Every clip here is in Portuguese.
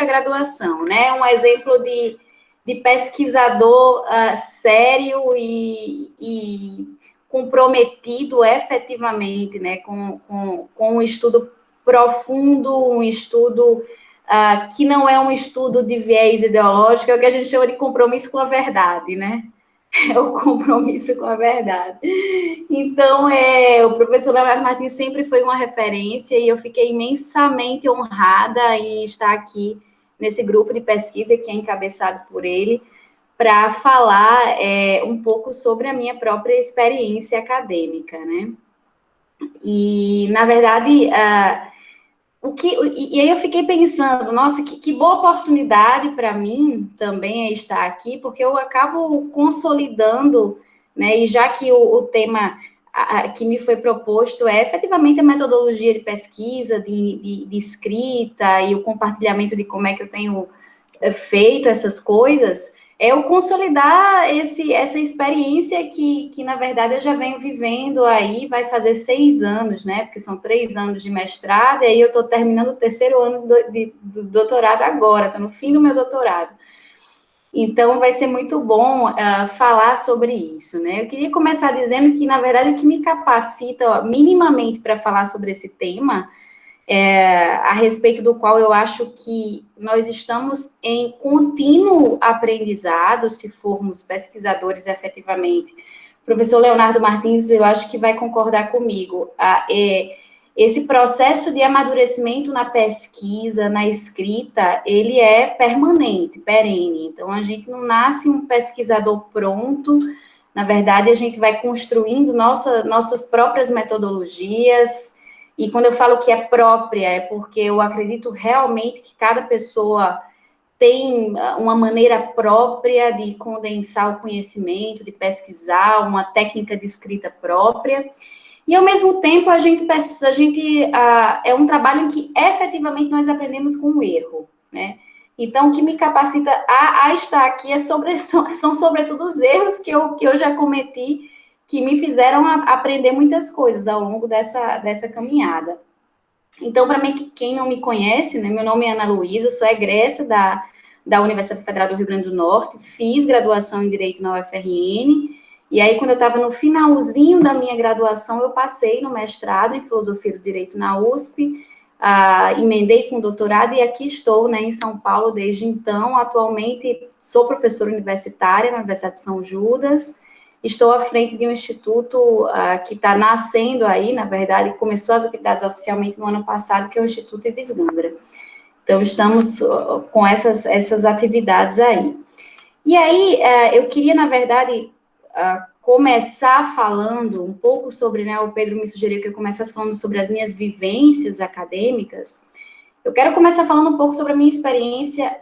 graduação, né? Um exemplo de pesquisador sério e comprometido efetivamente, né, com um estudo profundo, um estudo que não é um estudo de viés ideológico, é o que a gente chama de compromisso com a verdade, né? É o compromisso com a verdade. Então, o professor Leonardo Martins sempre foi uma referência e eu fiquei imensamente honrada em estar aqui nesse grupo de pesquisa que é encabeçado por ele, para falar um pouco sobre a minha própria experiência acadêmica, né? E, na verdade, e aí eu fiquei pensando, nossa, que boa oportunidade para mim também é estar aqui, porque eu acabo consolidando, né, e já que o tema que me foi proposto é efetivamente a metodologia de pesquisa, de escrita e o compartilhamento de como é que eu tenho feito essas coisas, é o consolidar essa experiência que, na verdade, eu já venho vivendo aí, vai fazer 6 anos, né, porque são 3 anos de mestrado, e aí eu estou terminando o 3º ano do doutorado agora, estou no fim do meu doutorado. Então, vai ser muito bom falar sobre isso, né. Eu queria começar dizendo que, na verdade, o que me capacita minimamente para falar sobre esse tema a respeito do qual eu acho que nós estamos em contínuo aprendizado, se formos pesquisadores efetivamente. O professor Leonardo Martins, eu acho que vai concordar comigo. Esse processo de amadurecimento na pesquisa, na escrita, ele é permanente, perene. Então, a gente não nasce um pesquisador pronto, na verdade, a gente vai construindo nossas próprias metodologias. E quando eu falo que é própria, é porque eu acredito realmente que cada pessoa tem uma maneira própria de condensar o conhecimento, de pesquisar, uma técnica de escrita própria. E, ao mesmo tempo, é um trabalho em que, efetivamente, nós aprendemos com o erro, né? Então, o que me capacita a estar aqui são, sobretudo, os erros que eu já cometi, que me fizeram aprender muitas coisas ao longo dessa caminhada. Então, para mim, quem não me conhece, né, meu nome é Ana Luísa, sou egressa da Universidade Federal do Rio Grande do Norte, fiz graduação em Direito na UFRN, e aí, quando eu estava no finalzinho da minha graduação, eu passei no mestrado em Filosofia do Direito na USP, emendei com doutorado, e aqui estou, né, em São Paulo desde então. Atualmente, sou professora universitária na Universidade de São Judas. Estou à frente de um instituto que está nascendo aí, na verdade, começou as atividades oficialmente no ano passado, que é o Instituto Ives Gandra. Então, estamos com essas atividades aí. E aí, eu queria, na verdade, começar falando um pouco sobre, né, o Pedro me sugeriu que eu começasse falando sobre as minhas vivências acadêmicas. Eu quero começar falando um pouco sobre a minha experiência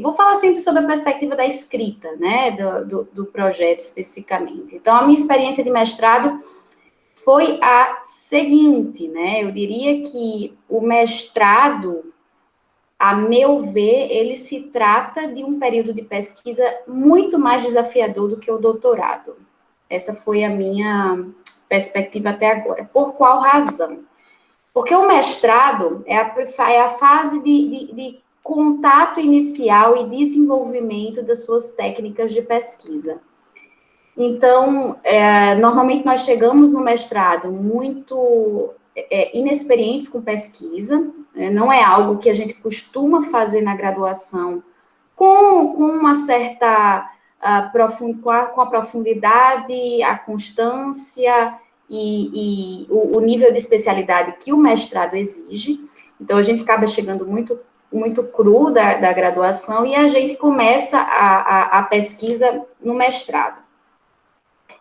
vou falar sempre sobre a perspectiva da escrita, né, do projeto especificamente. Então, a minha experiência de mestrado foi a seguinte, né, eu diria que o mestrado, a meu ver, ele se trata de um período de pesquisa muito mais desafiador do que o doutorado. Essa foi a minha perspectiva até agora. Por qual razão? Porque o mestrado é a fase de contato inicial e desenvolvimento das suas técnicas de pesquisa. Então, normalmente nós chegamos no mestrado muito inexperientes com pesquisa, não é algo que a gente costuma fazer na graduação com uma certa com a profundidade, a constância e o nível de especialidade que o mestrado exige. Então, a gente acaba chegando muito cru da graduação e a gente começa a pesquisa no mestrado.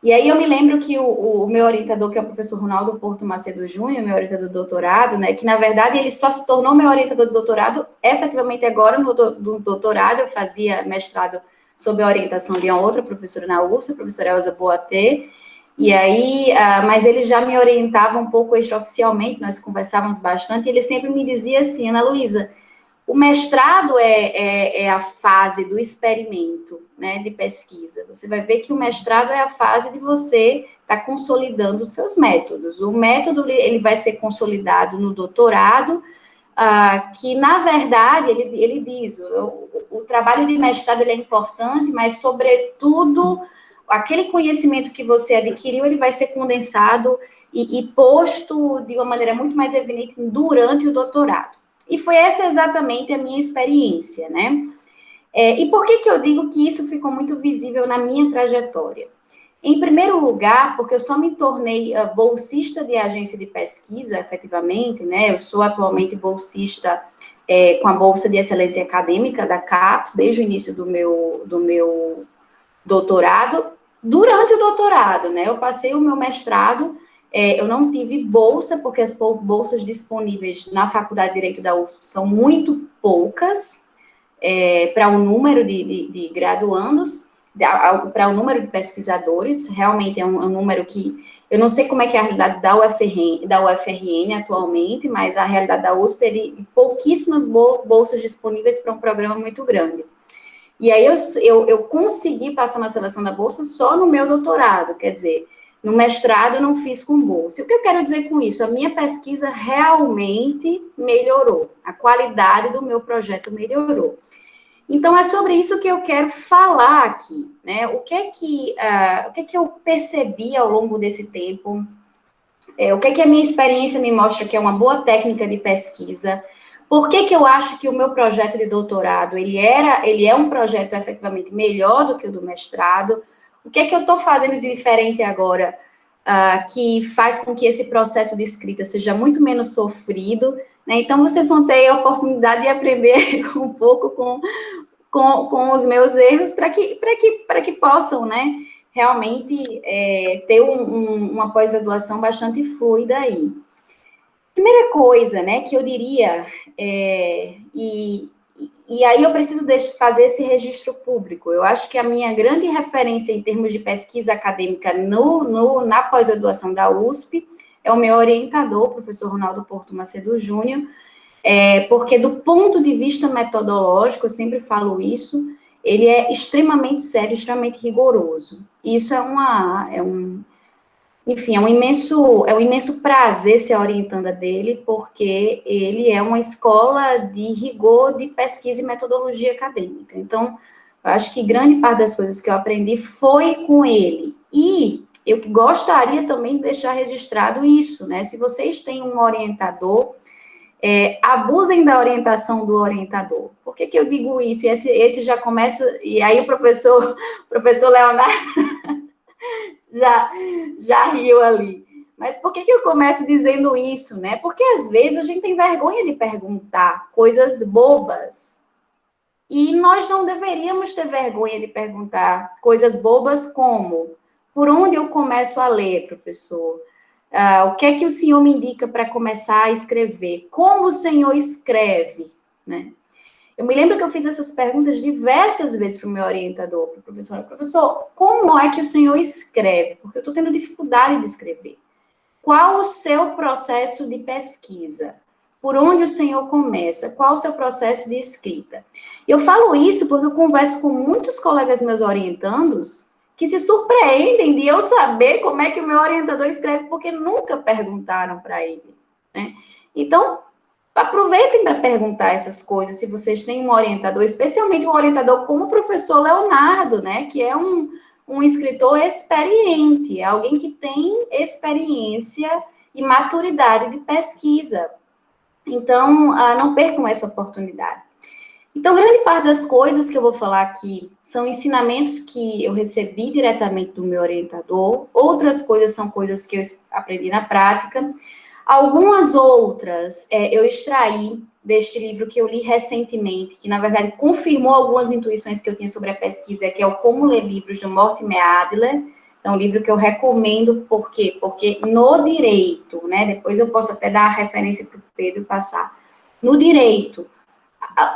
E aí eu me lembro que o meu orientador, que é o professor Ronaldo Porto Macedo Júnior, meu orientador do doutorado, né, que na verdade ele só se tornou meu orientador do doutorado efetivamente agora no doutorado. Eu fazia mestrado sob a orientação de uma outra professora na UFSC, a professora Elza Boatê, e aí, mas ele já me orientava um pouco extraoficialmente, nós conversávamos bastante, e ele sempre me dizia assim: Ana Luísa, o mestrado é a fase do experimento, né, de pesquisa. Você vai ver que o mestrado é a fase de você estar consolidando os seus métodos. O método, ele vai ser consolidado no doutorado, que, na verdade, ele diz, o trabalho de mestrado ele é importante, mas, sobretudo, aquele conhecimento que você adquiriu, ele vai ser condensado e posto de uma maneira muito mais evidente durante o doutorado. E foi essa exatamente a minha experiência, né? E por que eu digo que isso ficou muito visível na minha trajetória? Em primeiro lugar, porque eu só me tornei bolsista de agência de pesquisa, efetivamente, né? Eu sou atualmente bolsista com a Bolsa de Excelência Acadêmica da CAPES, desde o início do meu doutorado. Durante o doutorado, né? Eu passei o meu mestrado, eu não tive bolsa, porque as bolsas disponíveis na Faculdade de Direito da UF são muito poucas, para o número de graduandos, para o número de pesquisadores, realmente é um número que, eu não sei como é que é a realidade da UFRN atualmente, mas a realidade da USP, pouquíssimas bolsas disponíveis para um programa muito grande. E aí eu consegui passar na seleção da bolsa só no meu doutorado, quer dizer, no mestrado eu não fiz com bolsa. E o que eu quero dizer com isso? A minha pesquisa realmente melhorou, a qualidade do meu projeto melhorou. Então, é sobre isso que eu quero falar aqui, né? O que é que eu percebi ao longo desse tempo? O que é que a minha experiência me mostra que é uma boa técnica de pesquisa? Por que eu acho que o meu projeto de doutorado, ele é um projeto efetivamente melhor do que o do mestrado? O que é que eu estou fazendo de diferente agora, que faz com que esse processo de escrita seja muito menos sofrido, né? Então, vocês vão ter a oportunidade de aprender um pouco com os meus erros, para que possam, né, realmente ter uma pós-graduação bastante fluida aí. Primeira coisa, né, que eu diria, e aí eu preciso fazer esse registro público. Eu acho que a minha grande referência em termos de pesquisa acadêmica na pós-graduação da USP é o meu orientador, o professor Ronaldo Porto Macedo Júnior, porque do ponto de vista metodológico, eu sempre falo isso, ele é extremamente sério, extremamente rigoroso. Isso enfim, é um imenso prazer ser orientanda dele, porque ele é uma escola de rigor de pesquisa e metodologia acadêmica. Então, eu acho que grande parte das coisas que eu aprendi foi com ele. E eu gostaria também de deixar registrado isso, né? Se vocês têm um orientador, abusem da orientação do orientador. Por que eu digo isso? E esse já começa, e aí o professor Leonardo já riu ali. Mas por que eu começo dizendo isso, né? Porque às vezes a gente tem vergonha de perguntar coisas bobas. E nós não deveríamos ter vergonha de perguntar coisas bobas como: por onde eu começo a ler, professor? O que é que o senhor me indica para começar a escrever? Como o senhor escreve? Né? Eu me lembro que eu fiz essas perguntas diversas vezes para o meu orientador, para o professor. Professor, como é que o senhor escreve? Porque eu estou tendo dificuldade de escrever. Qual o seu processo de pesquisa? Por onde o senhor começa? Qual o seu processo de escrita? Eu falo isso porque eu converso com muitos colegas meus orientandos que se surpreendem de eu saber como é que o meu orientador escreve, porque nunca perguntaram para ele, né? Então, aproveitem para perguntar essas coisas, se vocês têm um orientador, especialmente um orientador como o professor Leonardo, né, que é um escritor experiente, alguém que tem experiência e maturidade de pesquisa. Então, não percam essa oportunidade. Então, grande parte das coisas que eu vou falar aqui são ensinamentos que eu recebi diretamente do meu orientador, outras coisas são coisas que eu aprendi na prática, algumas outras eu extraí deste livro que eu li recentemente, que, na verdade, confirmou algumas intuições que eu tinha sobre a pesquisa, que é o Como Ler Livros, de Mortimer Adler. É um livro que eu recomendo, por quê? Porque no direito, né, depois eu posso até dar a referência para o Pedro passar, no direito,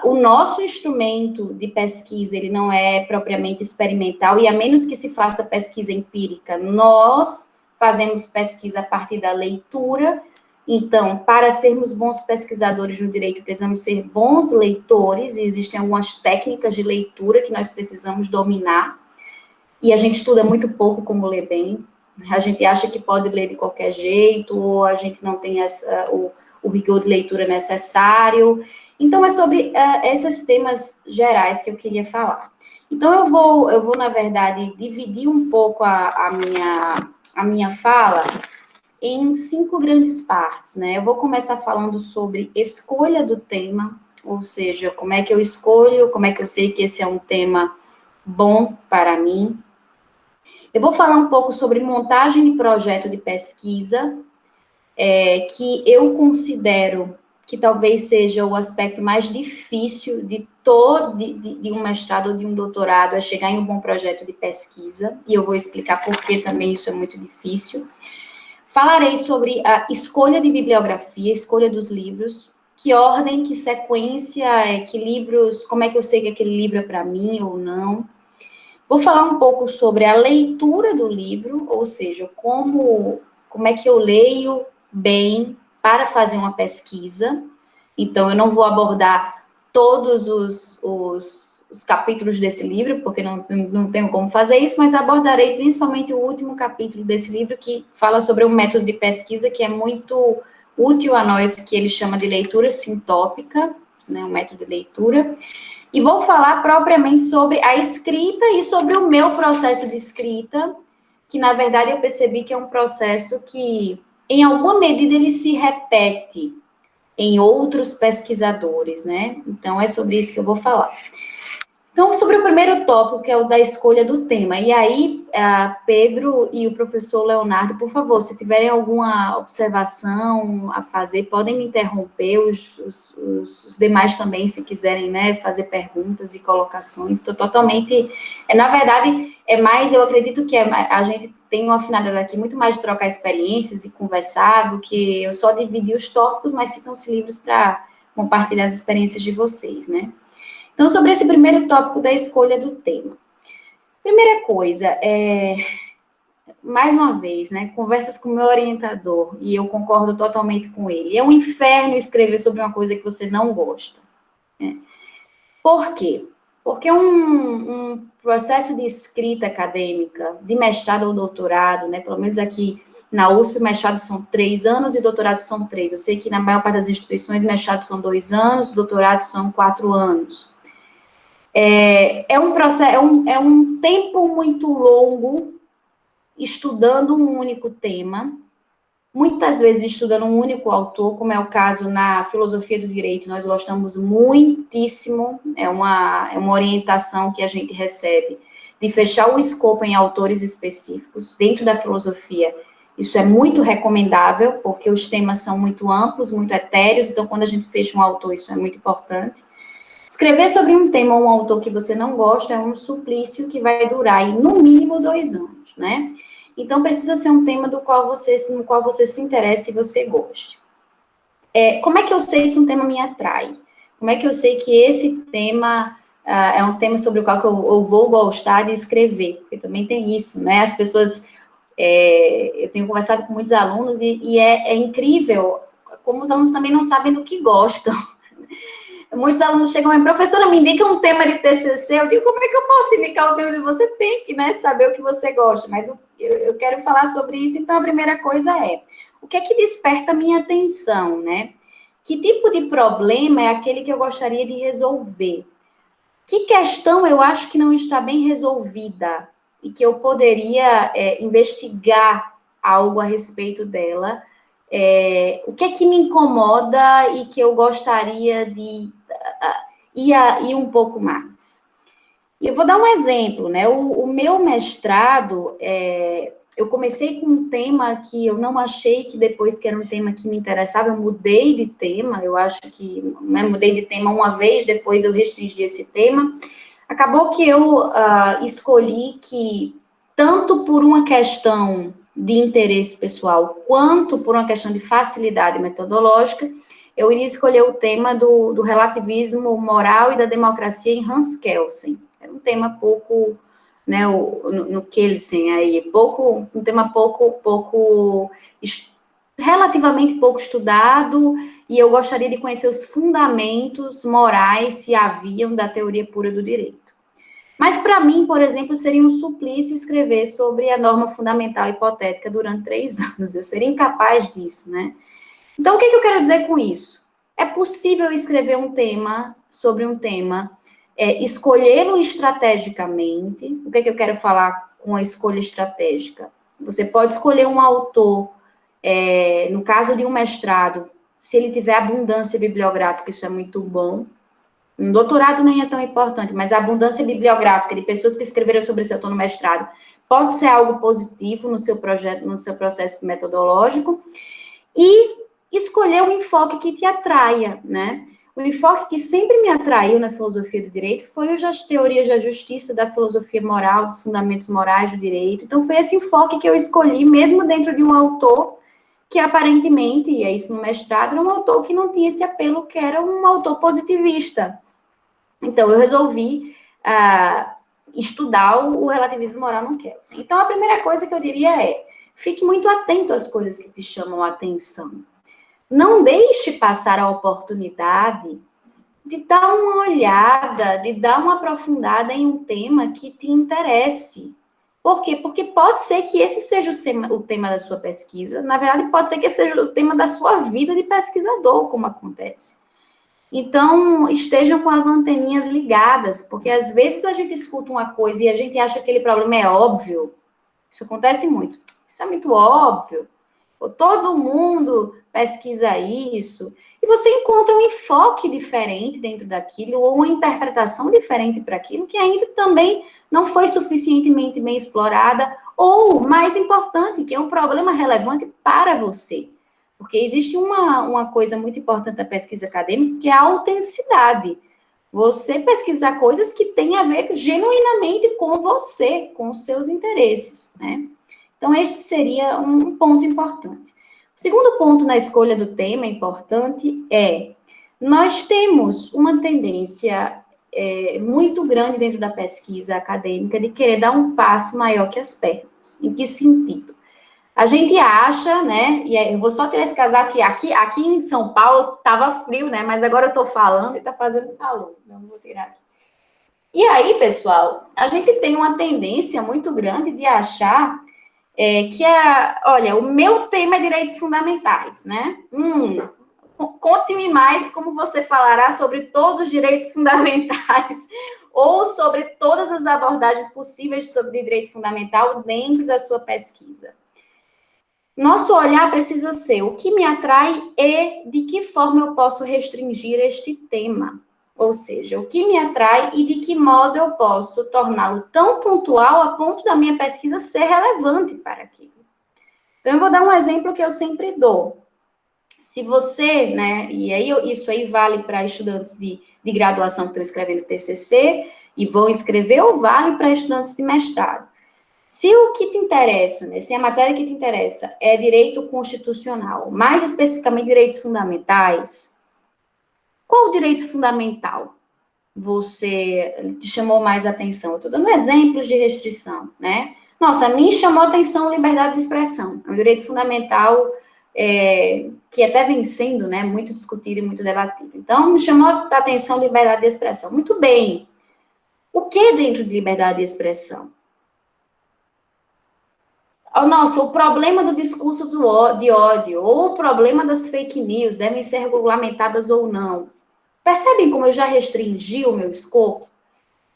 o nosso instrumento de pesquisa, ele não é propriamente experimental, e a menos que se faça pesquisa empírica, nós fazemos pesquisa a partir da leitura. Então, para sermos bons pesquisadores no direito, precisamos ser bons leitores, e existem algumas técnicas de leitura que nós precisamos dominar, e a gente estuda muito pouco como ler bem. A gente acha que pode ler de qualquer jeito, ou a gente não tem o rigor de leitura necessário. Então, é sobre esses temas gerais que eu queria falar. Então, eu vou na verdade, dividir um pouco a minha fala em 5 grandes partes, né? Eu vou começar falando sobre escolha do tema, ou seja, como é que eu escolho, como é que eu sei que esse é um tema bom para mim. Eu vou falar um pouco sobre montagem de projeto de pesquisa, que eu considero que talvez seja o aspecto mais difícil de um mestrado ou de um doutorado, é chegar em um bom projeto de pesquisa, e eu vou explicar por que também isso é muito difícil. Falarei sobre a escolha de bibliografia, escolha dos livros, que ordem, que sequência, que livros, como é que eu sei que aquele livro é para mim ou não. Vou falar um pouco sobre a leitura do livro, ou seja, como é que eu leio bem para fazer uma pesquisa. Então, eu não vou abordar todos os capítulos desse livro, porque não tenho como fazer isso, mas abordarei principalmente o último capítulo desse livro, que fala sobre um método de pesquisa que é muito útil a nós, que ele chama de leitura sintópica, né, um método de leitura. E vou falar propriamente sobre a escrita e sobre o meu processo de escrita, que, na verdade, eu percebi que é um processo que, em alguma medida, ele se repete em outros pesquisadores, né? Então, é sobre isso que eu vou falar. Então, sobre o primeiro tópico, que é o da escolha do tema. E aí, Pedro e o professor Leonardo, por favor, se tiverem alguma observação a fazer, podem me interromper, os demais também, se quiserem, né, fazer perguntas e colocações. Estou totalmente... na verdade, eu acredito que a gente tem uma finalidade aqui muito mais de trocar experiências e conversar do que eu só dividir os tópicos, mas sintam-se livres para compartilhar as experiências de vocês, né? Então, sobre esse primeiro tópico da escolha do tema. Primeira coisa, mais uma vez, né, conversas com o meu orientador, e eu concordo totalmente com ele. É um inferno escrever sobre uma coisa que você não gosta. Né? Por quê? Porque um processo de escrita acadêmica, de mestrado ou doutorado, né, pelo menos aqui na USP, mestrado são 3 anos e doutorado são 3. Eu sei que na maior parte das instituições, mestrado são 2 anos, doutorado são 4 anos. É um processo, é um tempo muito longo estudando um único tema, muitas vezes estudando um único autor, como é o caso na filosofia do direito, nós gostamos muitíssimo, é uma orientação que a gente recebe de fechar o escopo em autores específicos dentro da filosofia. Isso é muito recomendável, porque os temas são muito amplos, muito etéreos, então quando a gente fecha um autor, isso é muito importante. Escrever sobre um tema ou um autor que você não gosta é um suplício que vai durar aí, no mínimo 2 anos, né? Então, precisa ser um tema no qual você se interesse e você goste. Como é que eu sei que um tema me atrai? Como é que eu sei que esse tema é um tema sobre o qual eu vou gostar de escrever? Porque também tem isso, né? As pessoas... eu tenho conversado com muitos alunos e é incrível como os alunos também não sabem do que gostam. Muitos alunos chegam e professora, me indica um tema de TCC. Eu digo, como é que eu posso indicar o tema? Você tem que, né, saber o que você gosta. Mas eu quero falar sobre isso. Então, a primeira coisa é, o que é que desperta a minha atenção, né? Que tipo de problema é aquele que eu gostaria de resolver? Que questão eu acho que não está bem resolvida e que eu poderia investigar algo a respeito dela? O que é que me incomoda e que eu gostaria de ir um pouco mais. E eu vou dar um exemplo, né? O meu mestrado, eu comecei com um tema que eu não achei que depois que era um tema que me interessava, eu mudei de tema, eu acho que mudei de tema uma vez, depois eu restringi esse tema. Acabou que eu escolhi que, tanto por uma questão de interesse pessoal, quanto por uma questão de facilidade metodológica, eu iria escolher o tema do relativismo moral e da democracia em Hans Kelsen. Era um tema pouco, né, no Kelsen aí, um tema relativamente pouco estudado, e eu gostaria de conhecer os fundamentos morais, se haviam, da teoria pura do direito. Mas, para mim, por exemplo, seria um suplício escrever sobre a norma fundamental hipotética durante 3 anos. Eu seria incapaz disso, né? Então, o que eu quero dizer com isso? É possível escrever um tema sobre um tema, escolhê-lo estrategicamente. O que eu quero falar com a escolha estratégica? Você pode escolher um autor, no caso de um mestrado, se ele tiver abundância bibliográfica, isso é muito bom. Um doutorado nem é tão importante, mas a abundância bibliográfica de pessoas que escreveram sobre esse autor no mestrado pode ser algo positivo no seu projeto, no seu processo metodológico. E escolher um enfoque que te atraia, né? O enfoque que sempre me atraiu na filosofia do direito foi as teorias da justiça, da filosofia moral, dos fundamentos morais do direito. Então, foi esse enfoque que eu escolhi, mesmo dentro de um autor que aparentemente, e é isso no mestrado, era um autor que não tinha esse apelo, que era um autor positivista. Então, eu resolvi estudar o relativismo moral no Kelsen. Então, a primeira coisa que eu diria é, fique muito atento às coisas que te chamam a atenção. Não deixe passar a oportunidade de dar uma olhada, de dar uma aprofundada em um tema que te interesse. Por quê? Porque pode ser que esse seja o tema da sua pesquisa, na verdade, pode ser que esse seja o tema da sua vida de pesquisador, como acontece. Então, estejam com as anteninhas ligadas, porque às vezes a gente escuta uma coisa e a gente acha que aquele problema é óbvio. Isso acontece muito. Isso é muito óbvio. Todo mundo pesquisa isso. E você encontra um enfoque diferente dentro daquilo, ou uma interpretação diferente para aquilo, que ainda também não foi suficientemente bem explorada, ou, mais importante, que é um problema relevante para você. Porque existe uma coisa muito importante da pesquisa acadêmica, que é a autenticidade. Você pesquisar coisas que têm a ver genuinamente com você, com os seus interesses, né? Então, este seria um ponto importante. O segundo ponto na escolha do tema importante é, nós temos uma tendência muito grande dentro da pesquisa acadêmica de querer dar um passo maior que as pernas. Em que sentido? A gente acha, né, e eu vou só tirar esse casaco aqui em São Paulo estava frio, né, mas agora eu estou falando e está fazendo calor, então vou tirar aqui. E aí, pessoal, a gente tem uma tendência muito grande de achar olha, o meu tema é direitos fundamentais, né? Conte-me mais como você falará sobre todos os direitos fundamentais ou sobre todas as abordagens possíveis sobre direito fundamental dentro da sua pesquisa. Nosso olhar precisa ser o que me atrai e de que forma eu posso restringir este tema. Ou seja, o que me atrai e de que modo eu posso torná-lo tão pontual a ponto da minha pesquisa ser relevante para aquilo. Então, eu vou dar um exemplo que eu sempre dou. Se você, né, e aí isso aí vale para estudantes de graduação que estão escrevendo TCC e vão escrever, ou vale para estudantes de mestrado. Se o que te interessa, né, se a matéria que te interessa é direito constitucional, mais especificamente direitos fundamentais, qual o direito fundamental você te chamou mais atenção? Eu estou dando exemplos de restrição, né? Nossa, a mim chamou atenção a liberdade de expressão. É um direito fundamental que até vem sendo, né, muito discutido e muito debatido. Então, me chamou a atenção a liberdade de expressão. Muito bem. O que dentro de liberdade de expressão? Nossa, o problema do discurso de ódio, ou o problema das fake news, devem ser regulamentadas ou não. Percebem como eu já restringi o meu escopo?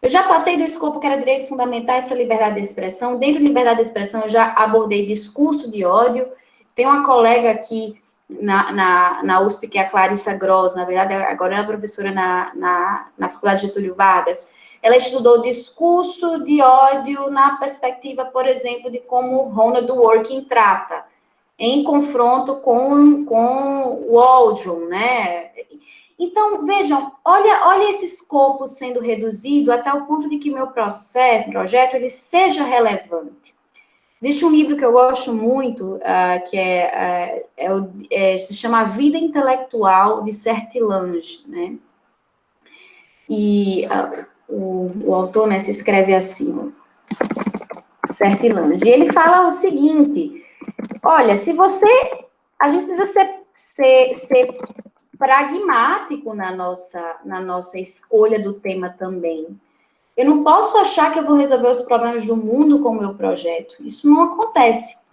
Eu já passei do escopo que era direitos fundamentais para liberdade de expressão. Dentro de liberdade de expressão, eu já abordei discurso de ódio. Tem uma colega aqui na USP, que é a Clarissa Gross, na verdade, agora ela é professora na Faculdade Getúlio Vargas. Ela estudou discurso de ódio na perspectiva, por exemplo, de como Ronald Dworkin trata, em confronto com Waldron, né? Então, vejam, olha esse escopo sendo reduzido até o ponto de que meu projeto ele seja relevante. Existe um livro que eu gosto muito, que se chama A Vida Intelectual, de Sertilange, né? E o autor, né, se escreve assim, Sertilange. E ele fala o seguinte, olha, a gente precisa ser pragmático na nossa escolha do tema também. Eu não posso achar que eu vou resolver os problemas do mundo com o meu projeto. Isso não acontece.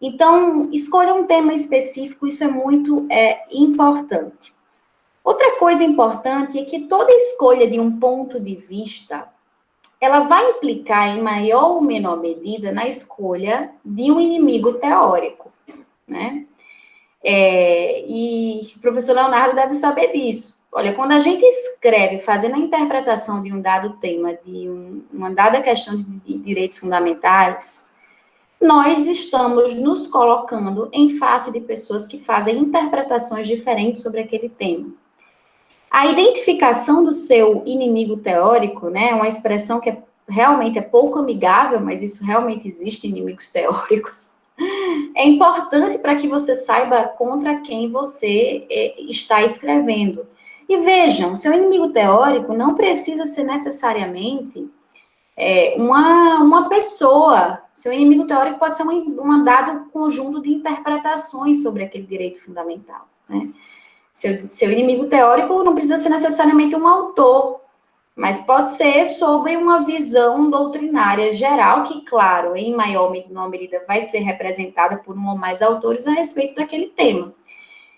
Então, escolha um tema específico, isso é muito importante. Outra coisa importante é que toda escolha de um ponto de vista, ela vai implicar em maior ou menor medida na escolha de um inimigo teórico, né? E o professor Leonardo deve saber disso. Olha, quando a gente escreve fazendo a interpretação de um dado tema, de uma dada questão de direitos fundamentais, nós estamos nos colocando em face de pessoas que fazem interpretações diferentes sobre aquele tema. A identificação do seu inimigo teórico, né, é uma expressão que realmente é pouco amigável, mas isso realmente existe, inimigos teóricos, é importante para que você saiba contra quem você está escrevendo. E vejam, seu inimigo teórico não precisa ser necessariamente uma pessoa. Seu inimigo teórico pode ser um dado conjunto de interpretações sobre aquele direito fundamental, né? Seu inimigo teórico não precisa ser necessariamente um autor, mas pode ser sobre uma visão doutrinária geral, que, claro, em maior ou menor medida, vai ser representada por um ou mais autores a respeito daquele tema.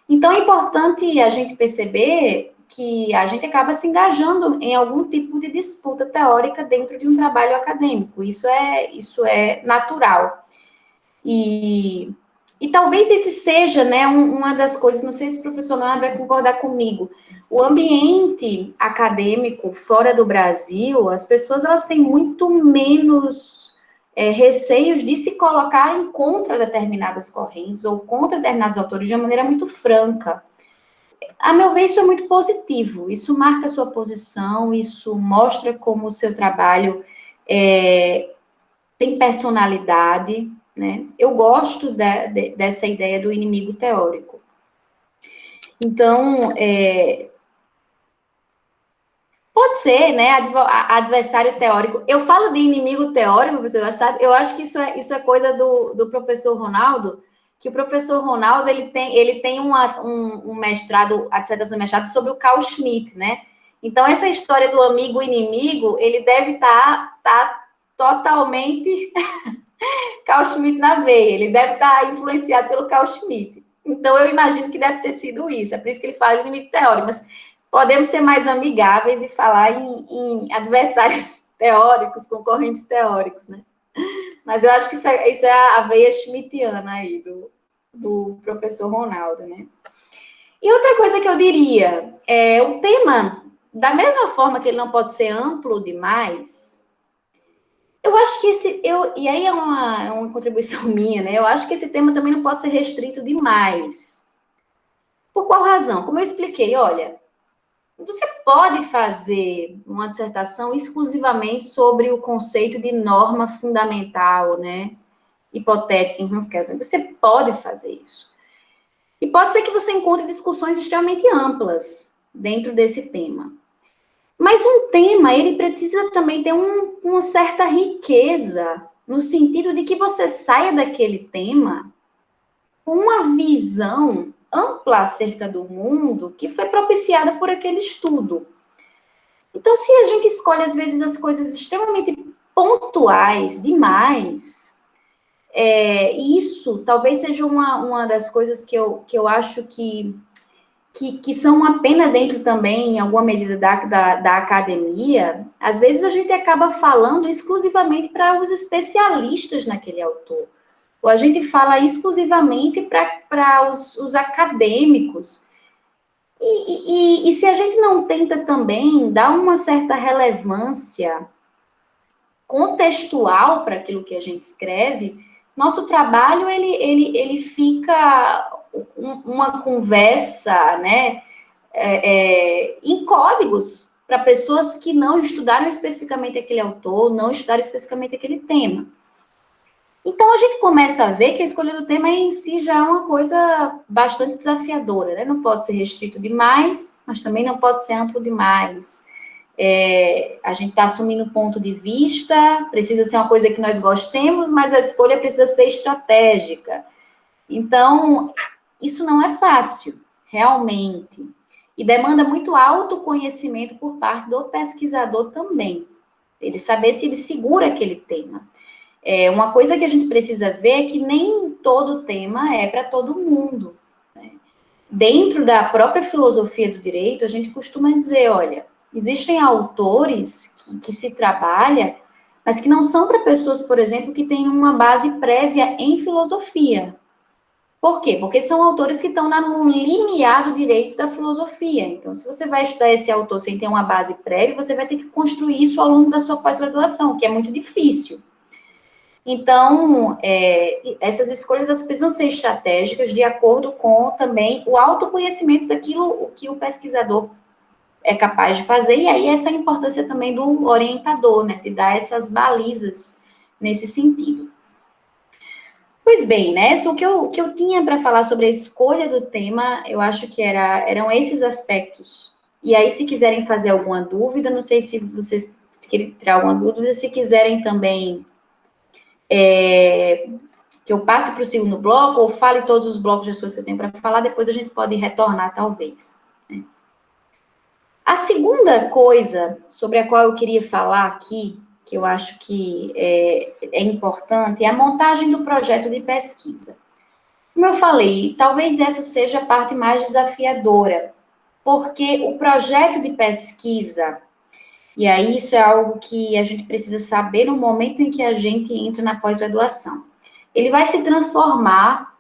Então, é importante a gente perceber que a gente acaba se engajando em algum tipo de disputa teórica dentro de um trabalho acadêmico. Isso é natural. E talvez esse seja, né, uma das coisas, não sei se o professor Leonardo vai concordar comigo, o ambiente acadêmico fora do Brasil, as pessoas elas têm muito menos receios de se colocar em contra determinadas correntes ou contra determinados autores de uma maneira muito franca. A meu ver, isso é muito positivo, isso marca a sua posição, isso mostra como o seu trabalho tem personalidade, né? Eu gosto dessa ideia do inimigo teórico. Então, pode ser, né, adversário teórico. Eu falo de inimigo teórico, você já sabe, eu acho que isso é coisa do professor Ronaldo, que o professor Ronaldo, ele tem um mestrado, a dissertação de mestrado sobre o Carl Schmitt, né? Então, essa história do amigo-inimigo, ele deve estar totalmente Carl Schmitt na veia, ele deve estar influenciado pelo Carl Schmitt. Então, eu imagino que deve ter sido isso, é por isso que ele fala de inimigo teórico, mas podemos ser mais amigáveis e falar em adversários teóricos, concorrentes teóricos, né? Mas eu acho que isso é a veia schmittiana aí do professor Ronaldo, né? E outra coisa que eu diria, o tema, da mesma forma que ele não pode ser amplo demais, eu acho que e aí é uma contribuição minha, né? Eu acho que esse tema também não pode ser restrito demais. Por qual razão? Como eu expliquei, olha, você pode fazer uma dissertação exclusivamente sobre o conceito de norma fundamental, né? Hipotética em Hans Kelsen. Você pode fazer isso. E pode ser que você encontre discussões extremamente amplas dentro desse tema. Mas um tema, ele precisa também ter uma certa riqueza, no sentido de que você saia daquele tema com uma visão ampla acerca do mundo que foi propiciada por aquele estudo. Então, se a gente escolhe, às vezes, as coisas extremamente pontuais demais, isso talvez seja uma das coisas que eu acho que são uma pena dentro também, em alguma medida, da academia. Às vezes a gente acaba falando exclusivamente para os especialistas naquele autor, ou a gente fala exclusivamente para os acadêmicos. E se a gente não tenta também dar uma certa relevância contextual para aquilo que a gente escreve, nosso trabalho, ele fica uma conversa, né, em códigos para pessoas que não estudaram especificamente aquele autor, não estudaram especificamente aquele tema. Então, a gente começa a ver que a escolha do tema em si já é uma coisa bastante desafiadora, né? Não pode ser restrito demais, mas também não pode ser amplo demais. A gente está assumindo um ponto de vista, precisa ser uma coisa que nós gostemos, mas a escolha precisa ser estratégica. Então, isso não é fácil, realmente. E demanda muito autoconhecimento por parte do pesquisador também. Ele saber se ele segura aquele tema. Uma coisa que a gente precisa ver é que nem todo tema é para todo mundo, né? Dentro da própria filosofia do direito, a gente costuma dizer, olha, existem autores que se trabalha, mas que não são para pessoas, por exemplo, que têm uma base prévia em filosofia. Por quê? Porque são autores que estão no limiar do direito da filosofia. Então, se você vai estudar esse autor sem ter uma base prévia, você vai ter que construir isso ao longo da sua pós-graduação, que é muito difícil. Então, essas escolhas elas precisam ser estratégicas de acordo com também o autoconhecimento daquilo que o pesquisador é capaz de fazer, e aí essa é a importância também do orientador, né, de dar essas balizas nesse sentido. Pois bem, né, o que eu tinha para falar sobre a escolha do tema, eu acho que eram esses aspectos. E aí, se quiserem fazer alguma dúvida, não sei se vocês querem tirar alguma dúvida, se quiserem também que eu passe para o segundo bloco, ou fale todos os blocos de assuntos que eu tenho para falar, depois a gente pode retornar, talvez. Né? A segunda coisa sobre a qual eu queria falar aqui, que eu acho que é importante, é a montagem do projeto de pesquisa. Como eu falei, talvez essa seja a parte mais desafiadora, porque o projeto de pesquisa, e aí isso é algo que a gente precisa saber no momento em que a gente entra na pós-graduação. Ele vai se transformar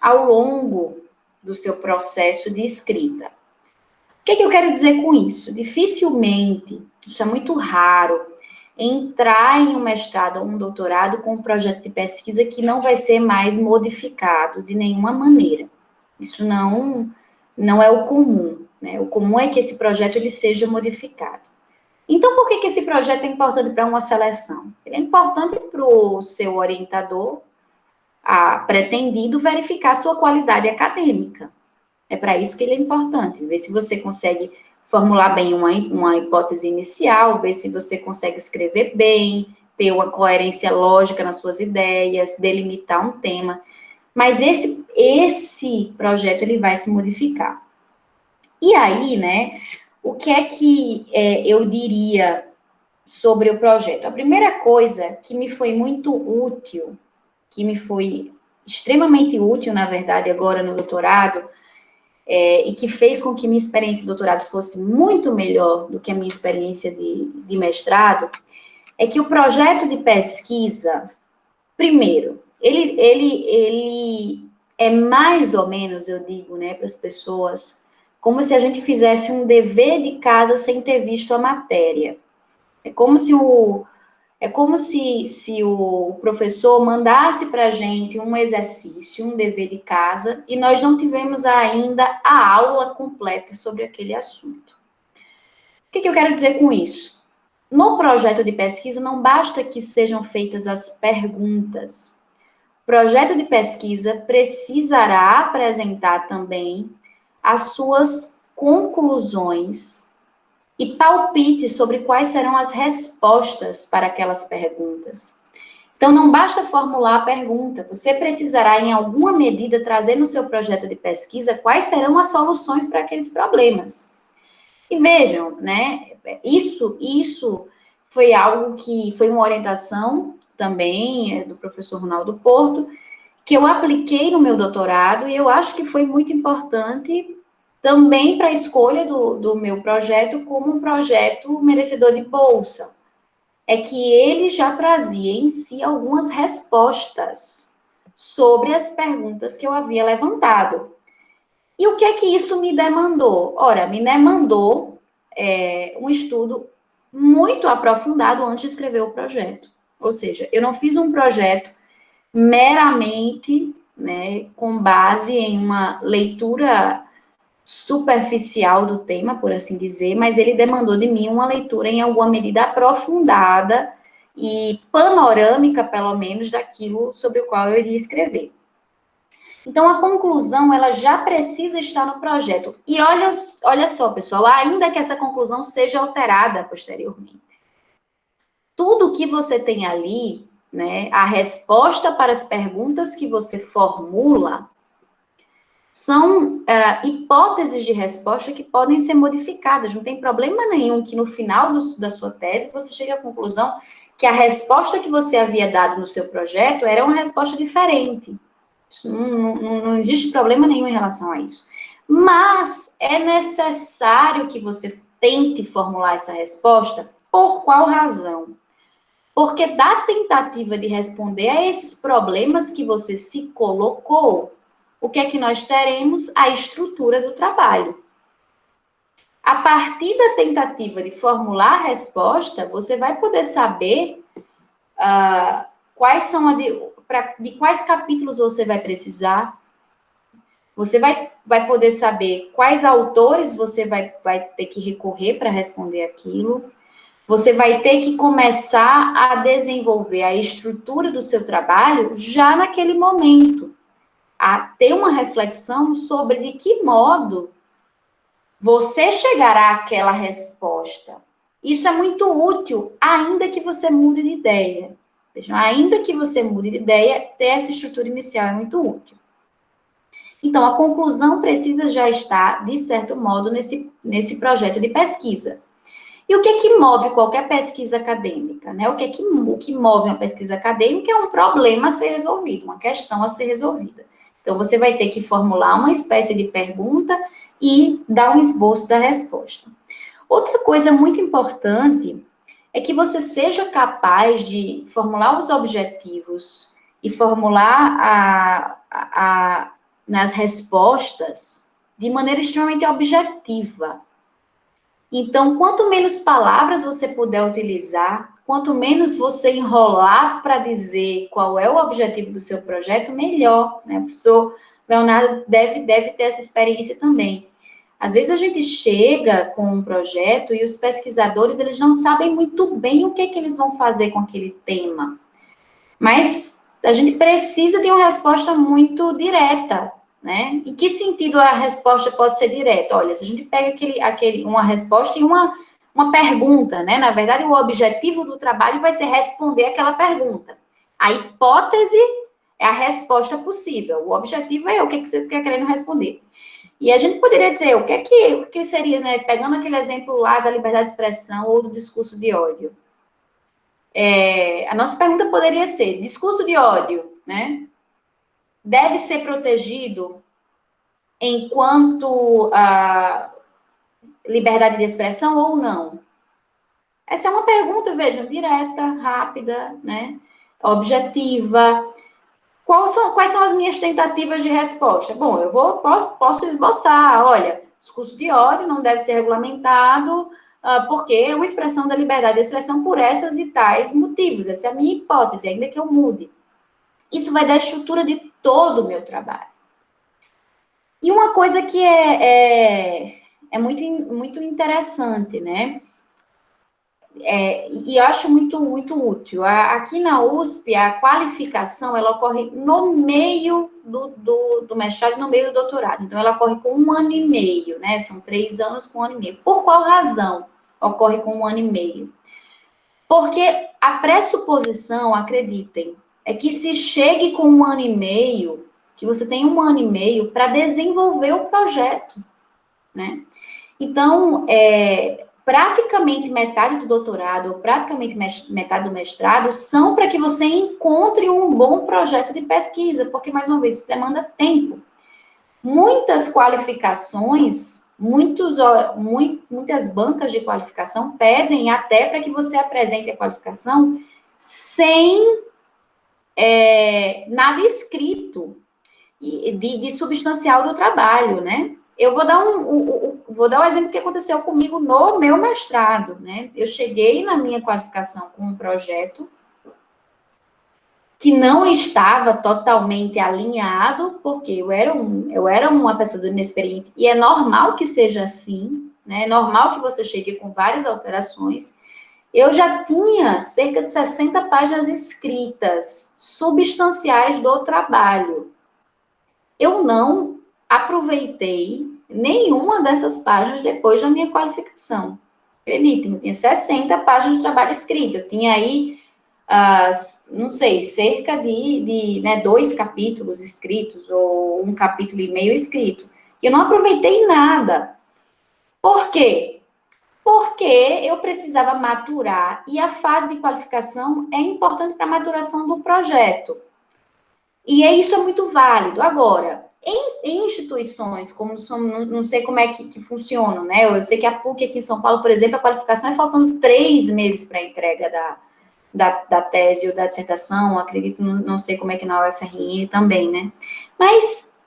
ao longo do seu processo de escrita. O que eu quero dizer com isso? Dificilmente, isso é muito raro, entrar em um mestrado ou um doutorado com um projeto de pesquisa que não vai ser mais modificado de nenhuma maneira. Isso não é o comum, né? O comum é que esse projeto ele seja modificado. Então, por que esse projeto é importante para uma seleção? Ele é importante para o seu orientador, pretendido, verificar sua qualidade acadêmica. É para isso que ele é importante, ver se você consegue formular bem uma hipótese inicial, ver se você consegue escrever bem, ter uma coerência lógica nas suas ideias, delimitar um tema. Mas esse projeto, ele vai se modificar. E aí, né, o que é que eu diria sobre o projeto? A primeira coisa que me foi muito útil, que me foi extremamente útil, na verdade, agora no doutorado, e que fez com que minha experiência de doutorado fosse muito melhor do que a minha experiência de mestrado, é que o projeto de pesquisa, primeiro, ele é mais ou menos, eu digo, né, para as pessoas, como se a gente fizesse um dever de casa sem ter visto a matéria. É como se o professor mandasse para a gente um exercício, um dever de casa, e nós não tivemos ainda a aula completa sobre aquele assunto. O que eu quero dizer com isso? No projeto de pesquisa, não basta que sejam feitas as perguntas. O projeto de pesquisa precisará apresentar também as suas conclusões e palpite sobre quais serão as respostas para aquelas perguntas. Então, não basta formular a pergunta, você precisará, em alguma medida, trazer no seu projeto de pesquisa quais serão as soluções para aqueles problemas. E vejam, né, isso foi algo que foi uma orientação também do professor Ronaldo Porto, que eu apliquei no meu doutorado, e eu acho que foi muito importante também para a escolha do meu projeto como um projeto merecedor de bolsa. É que ele já trazia em si algumas respostas sobre as perguntas que eu havia levantado. E o que é que isso me demandou? Ora, me demandou um estudo muito aprofundado antes de escrever o projeto. Ou seja, eu não fiz um projeto meramente, né, com base em uma leitura superficial do tema, por assim dizer, mas ele demandou de mim uma leitura em alguma medida aprofundada e panorâmica, pelo menos, daquilo sobre o qual eu iria escrever. Então, a conclusão, ela já precisa estar no projeto. E olha só, pessoal, ainda que essa conclusão seja alterada posteriormente. Tudo que você tem ali, né, a resposta para as perguntas que você formula, são hipóteses de resposta que podem ser modificadas. Não tem problema nenhum que no final da sua tese você chegue à conclusão que a resposta que você havia dado no seu projeto era uma resposta diferente. Não existe problema nenhum em relação a isso. Mas é necessário que você tente formular essa resposta. Por qual razão? Porque da tentativa de responder a esses problemas que você se colocou, o que é que nós teremos? A estrutura do trabalho. A partir da tentativa de formular a resposta, você vai poder saber quais são de quais capítulos você vai precisar. Você vai poder saber quais autores você vai ter que recorrer para responder aquilo. Você vai ter que começar a desenvolver a estrutura do seu trabalho já naquele momento. A ter uma reflexão sobre de que modo você chegará àquela resposta. Isso é muito útil, ainda que você mude de ideia. Vejam, ainda que você mude de ideia, ter essa estrutura inicial é muito útil. Então, a conclusão precisa já estar, de certo modo, nesse projeto de pesquisa. E o que é que move qualquer pesquisa acadêmica? Né? O que move uma pesquisa acadêmica é um problema a ser resolvido, uma questão a ser resolvida. Então, você vai ter que formular uma espécie de pergunta e dar um esboço da resposta. Outra coisa muito importante é que você seja capaz de formular os objetivos e formular nas respostas de maneira extremamente objetiva. Então, quanto menos palavras você puder utilizar, quanto menos você enrolar para dizer qual é o objetivo do seu projeto, melhor, né? O professor Leonardo deve ter essa experiência também. Às vezes a gente chega com um projeto e os pesquisadores, eles não sabem muito bem o que eles vão fazer com aquele tema. Mas a gente precisa de uma resposta muito direta, né? Em que sentido a resposta pode ser direta? Olha, se a gente pega uma resposta e uma pergunta, né? Na verdade, o objetivo do trabalho vai ser responder aquela pergunta. A hipótese é a resposta possível. O objetivo é o que você está querendo responder. E a gente poderia dizer, o que seria, né? Pegando aquele exemplo lá da liberdade de expressão ou do discurso de ódio. A nossa pergunta poderia ser, discurso de ódio, né? Deve ser protegido enquanto liberdade de expressão ou não? Essa é uma pergunta, vejam, direta, rápida, né? Objetiva. Quais são as minhas tentativas de resposta? Bom, posso esboçar, olha, discurso de ódio não deve ser regulamentado, porque é uma expressão da liberdade de expressão por essas e tais motivos. Essa é a minha hipótese, ainda que eu mude. Isso vai dar a estrutura de todo o meu trabalho. E uma coisa que é muito interessante, né? E eu acho muito útil. Aqui na USP, a qualificação, ela ocorre no meio do mestrado e no meio do doutorado. Então, ela ocorre com 1 ano e meio, né? São 3 anos com 1 ano e meio. Por qual razão ocorre com 1 ano e meio? Porque a pressuposição, acreditem, é que se chegue com 1 ano e meio, que você tem 1 ano e meio para desenvolver o projeto, né? Então, praticamente metade do doutorado, ou praticamente metade do mestrado, são para que você encontre um bom projeto de pesquisa, porque, mais uma vez, isso demanda tempo. Muitas qualificações, muitas bancas de qualificação pedem até para que você apresente a qualificação sem nada escrito de substancial do trabalho, né? Eu vou dar um exemplo que aconteceu comigo no meu mestrado, né? Eu cheguei na minha qualificação com um projeto que não estava totalmente alinhado, porque eu era uma pessoa inexperiente, e é normal que seja assim, né? É normal que você chegue com várias alterações. Eu já tinha cerca de 60 páginas escritas, substanciais do trabalho. Eu não aproveitei nenhuma dessas páginas depois da minha qualificação. Acreditem, eu tinha 60 páginas de trabalho escrito. Eu tinha aí, não sei, cerca de 2 capítulos escritos, ou 1 capítulo e meio escrito. E eu não aproveitei nada. Por quê? porque eu precisava maturar, e a fase de qualificação é importante para a maturação do projeto. E isso é muito válido. Agora, em instituições, como não sei como é que funcionam, né? Eu sei que a PUC aqui em São Paulo, por exemplo, a qualificação é faltando 3 meses para a entrega da tese ou da dissertação, acredito, não sei como é que na UFRN também, né? Mas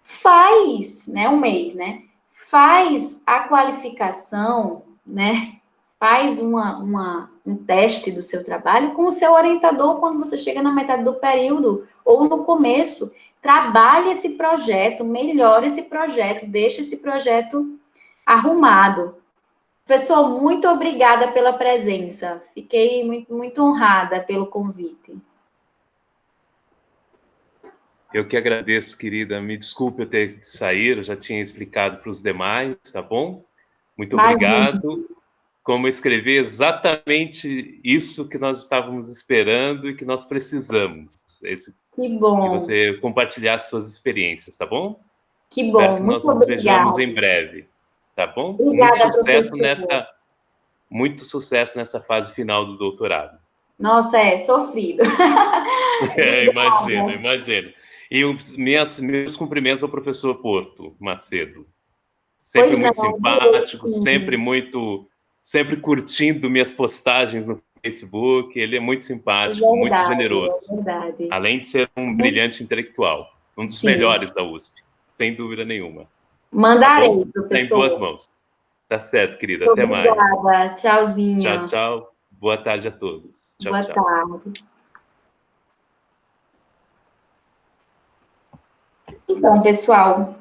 faz, né, um mês, né? Faz a qualificação, né? Faz um teste do seu trabalho com o seu orientador quando você chega na metade do período ou no começo. Trabalhe esse projeto, melhore esse projeto, deixe esse projeto arrumado. Professor, muito obrigada pela presença. Fiquei muito honrada pelo convite. Eu que agradeço, querida. Me desculpe eu ter de sair, eu já tinha explicado para os demais, tá bom? Muito obrigado. Como escrever exatamente isso que nós estávamos esperando e que nós precisamos. Que bom. Que você compartilhasse suas experiências, tá bom? Que Espero bom, que nós muito nos vejamos obrigada. em breve, tá bom? Obrigada, Muito sucesso nessa fase final do doutorado. Nossa, sofrido. Imagino. E meus cumprimentos ao professor Porto Macedo. Sempre Pois muito não, simpático, sempre curtindo minhas postagens no Facebook. Ele é muito simpático, muito generoso. É verdade. Além de ser um brilhante intelectual. Um dos melhores da USP, sem dúvida nenhuma. Mandarei, tá bom? professor. Está em boas mãos. Tá certo, querida. Muito até mais. Obrigada. Tchauzinho. Tchau, tchau. Boa tarde a todos. Tchau, Boa tchau. tarde. Então, pessoal,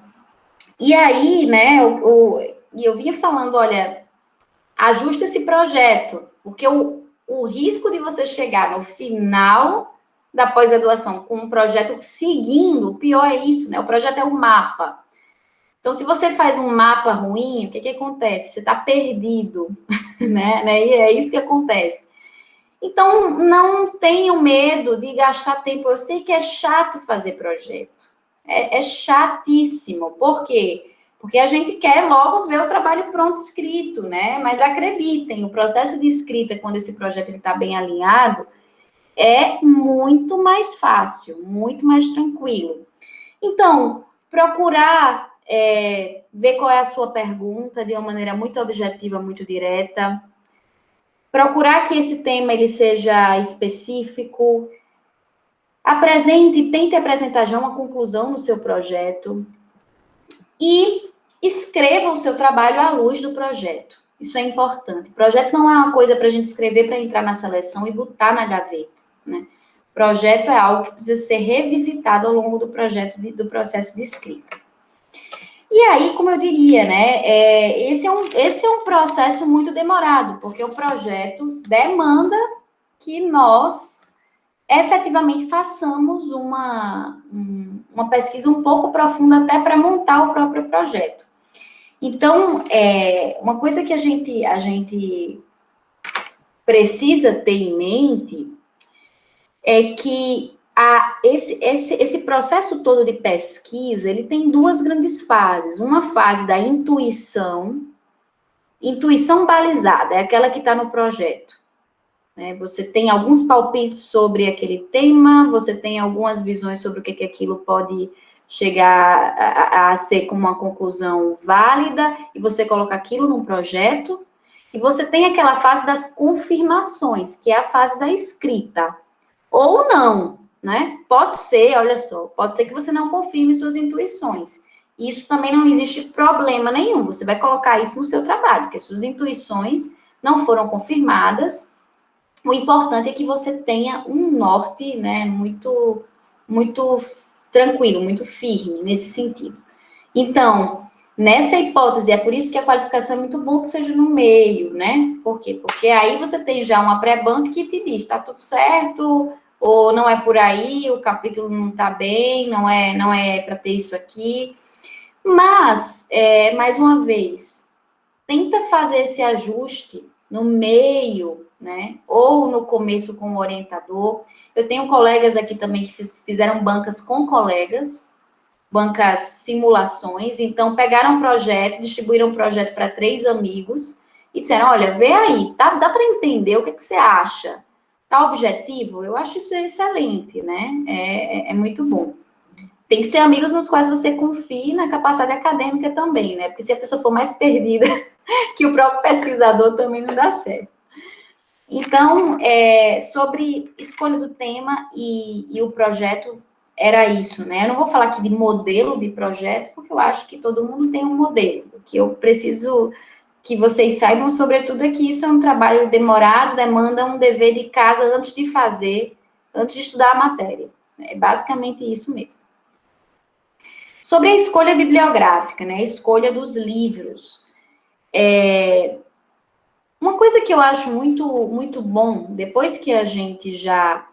e aí, né, eu vinha falando, olha, ajusta esse projeto, porque o risco de você chegar no final da pós-graduação com um projeto seguindo, o pior é isso, né, o projeto é o mapa. Então, se você faz um mapa ruim, o que acontece? Você está perdido, né, e é isso que acontece. Então, não tenham medo de gastar tempo. Eu sei que é chato fazer projeto. É chatíssimo. Por quê? Porque a gente quer logo ver o trabalho pronto escrito, né? Mas acreditem, o processo de escrita, quando esse projeto está bem alinhado, é muito mais fácil, muito mais tranquilo. Então, procurar ver qual é a sua pergunta de uma maneira muito objetiva, muito direta. Procurar que esse tema ele seja específico. Tente apresentar já uma conclusão no seu projeto e escreva o seu trabalho à luz do projeto. Isso é importante. Projeto não é uma coisa para a gente escrever para entrar na seleção e botar na gaveta, né? Projeto é algo que precisa ser revisitado ao longo do processo de escrita. E aí, como eu diria, né, esse é um processo muito demorado, porque o projeto demanda que nós efetivamente façamos uma pesquisa um pouco profunda até para montar o próprio projeto. Então, uma coisa que a gente precisa ter em mente é que esse processo todo de pesquisa, ele tem duas grandes fases. Uma fase da intuição balizada, é aquela que está no projeto. Você tem alguns palpites sobre aquele tema, você tem algumas visões sobre o que aquilo pode chegar a ser como uma conclusão válida, e você coloca aquilo num projeto, e você tem aquela fase das confirmações, que é a fase da escrita. Ou não, né? Pode ser, olha só, pode ser que você não confirme suas intuições. Isso também não existe problema nenhum, você vai colocar isso no seu trabalho, porque suas intuições não foram confirmadas. O importante é que você tenha um norte, né, muito tranquilo, muito firme nesse sentido. Então, nessa hipótese, é por isso que a qualificação é muito bom que seja no meio, né? Por quê? Porque aí você tem já uma pré-banca que te diz, tá tudo certo, ou não é por aí, o capítulo não tá bem, não é para ter isso aqui. Mas, mais uma vez, tenta fazer esse ajuste no meio, né? Ou no começo com o orientador. Eu tenho colegas aqui também que fizeram bancas com colegas, bancas simulações. Então, pegaram um projeto, distribuíram um projeto para 3 amigos, e disseram, olha, vê aí, tá, dá para entender o que você acha? Tá objetivo? Eu acho isso excelente, né? É muito bom. Tem que ser amigos nos quais você confie na capacidade acadêmica também, né? Porque se a pessoa for mais perdida que o próprio pesquisador, também não dá certo. Então, sobre escolha do tema e o projeto, era isso, né? Eu não vou falar aqui de modelo de projeto, porque eu acho que todo mundo tem um modelo. O que eu preciso que vocês saibam, sobretudo, é que isso é um trabalho demorado, demanda um dever de casa antes de fazer, antes de estudar a matéria. É basicamente isso mesmo. Sobre a escolha bibliográfica, né? A escolha dos livros. Uma coisa que eu acho muito bom, depois que a gente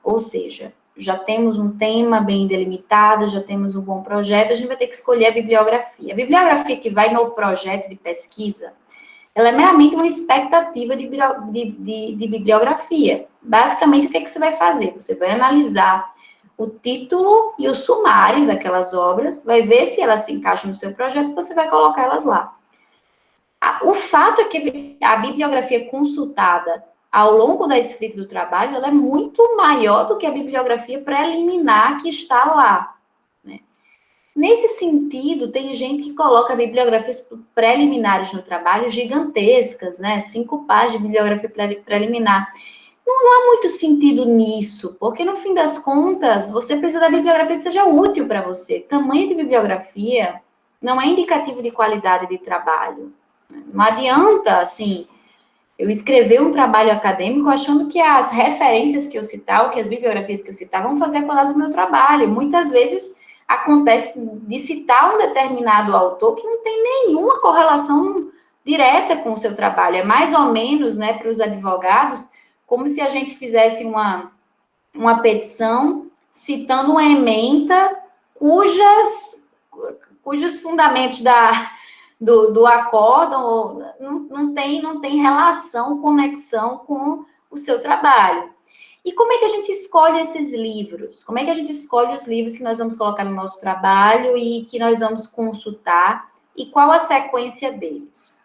ou seja, já temos um tema bem delimitado, já temos um bom projeto, a gente vai ter que escolher a bibliografia. A bibliografia que vai no projeto de pesquisa, ela é meramente uma expectativa de bibliografia. Basicamente, o que você vai fazer? Você vai analisar o título e o sumário daquelas obras, vai ver se elas se encaixam no seu projeto e você vai colocar elas lá. O fato é que a bibliografia consultada ao longo da escrita do trabalho, ela é muito maior do que a bibliografia preliminar que está lá, né? Nesse sentido, tem gente que coloca bibliografias preliminares no trabalho gigantescas, né? 5 páginas de bibliografia preliminar. Não há muito sentido nisso, porque no fim das contas, você precisa da bibliografia que seja útil para você. Tamanho de bibliografia não é indicativo de qualidade de trabalho. Não adianta, assim, eu escrever um trabalho acadêmico achando que as referências que eu citar, ou que as bibliografias que eu citar, vão fazer a qualidade do meu trabalho. Muitas vezes acontece de citar um determinado autor que não tem nenhuma correlação direta com o seu trabalho. É mais ou menos, né, para os advogados, como se a gente fizesse uma petição citando uma ementa cujos fundamentos do acórdão não tem relação, conexão com o seu trabalho. E como é que a gente escolhe esses livros? Como é que a gente escolhe os livros que nós vamos colocar no nosso trabalho e que nós vamos consultar? E qual a sequência deles?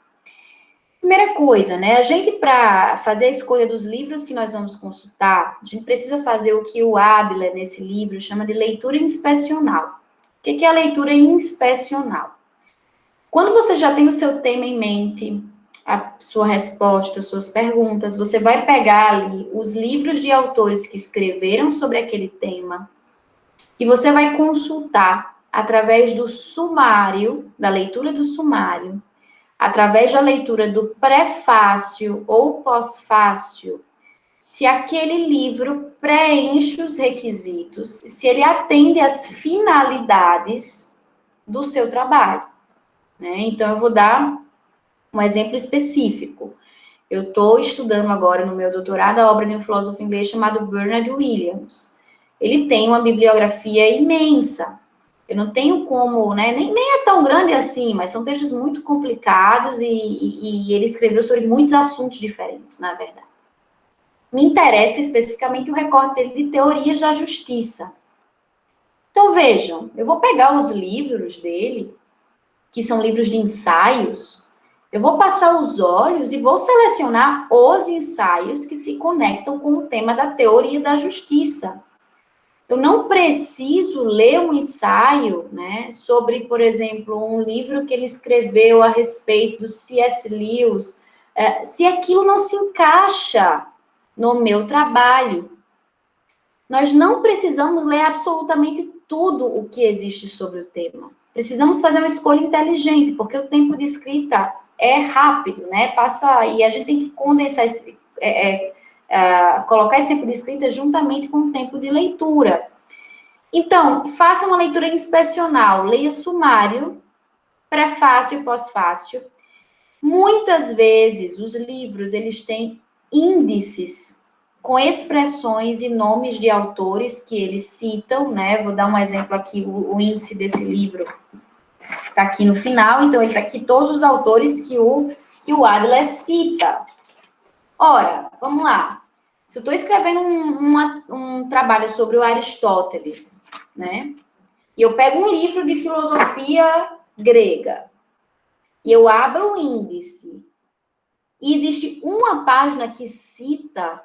Primeira coisa, né? A gente, para fazer a escolha dos livros que nós vamos consultar, a gente precisa fazer o que o Adler, nesse livro, chama de leitura inspecional. O que é a leitura inspecional? Quando você já tem o seu tema em mente, a sua resposta, suas perguntas, você vai pegar ali os livros de autores que escreveram sobre aquele tema e você vai consultar através do sumário, da leitura do sumário, através da leitura do prefácio ou pós-fácio, se aquele livro preenche os requisitos, se ele atende às finalidades do seu trabalho, né? Então, eu vou dar um exemplo específico. Eu estou estudando agora no meu doutorado a obra de um filósofo inglês chamado Bernard Williams. Ele tem uma bibliografia imensa. Eu não tenho como, né? Nem é tão grande assim, mas são textos muito complicados e ele escreveu sobre muitos assuntos diferentes, na verdade. Me interessa especificamente o recorte dele de teorias da justiça. Então, vejam, eu vou pegar os livros dele, que são livros de ensaios, eu vou passar os olhos e vou selecionar os ensaios que se conectam com o tema da teoria da justiça. Eu não preciso ler um ensaio, né, sobre, por exemplo, um livro que ele escreveu a respeito do C.S. Lewis, se aquilo não se encaixa no meu trabalho. Nós não precisamos ler absolutamente tudo o que existe sobre o tema. Precisamos fazer uma escolha inteligente, porque o tempo de escrita é rápido, né? Passa, e a gente tem que condensar, colocar esse tempo de escrita juntamente com o tempo de leitura. Então, faça uma leitura inspecional, leia sumário, prefácio e pós-fácio. Muitas vezes, os livros, eles têm índices com expressões e nomes de autores que eles citam, né? Vou dar um exemplo aqui, o índice desse livro está aqui no final, então ele está aqui todos os autores que o Adler cita. Ora, vamos lá. Se eu estou escrevendo um trabalho sobre o Aristóteles, né? E eu pego um livro de filosofia grega, e eu abro o índice, e existe uma página que cita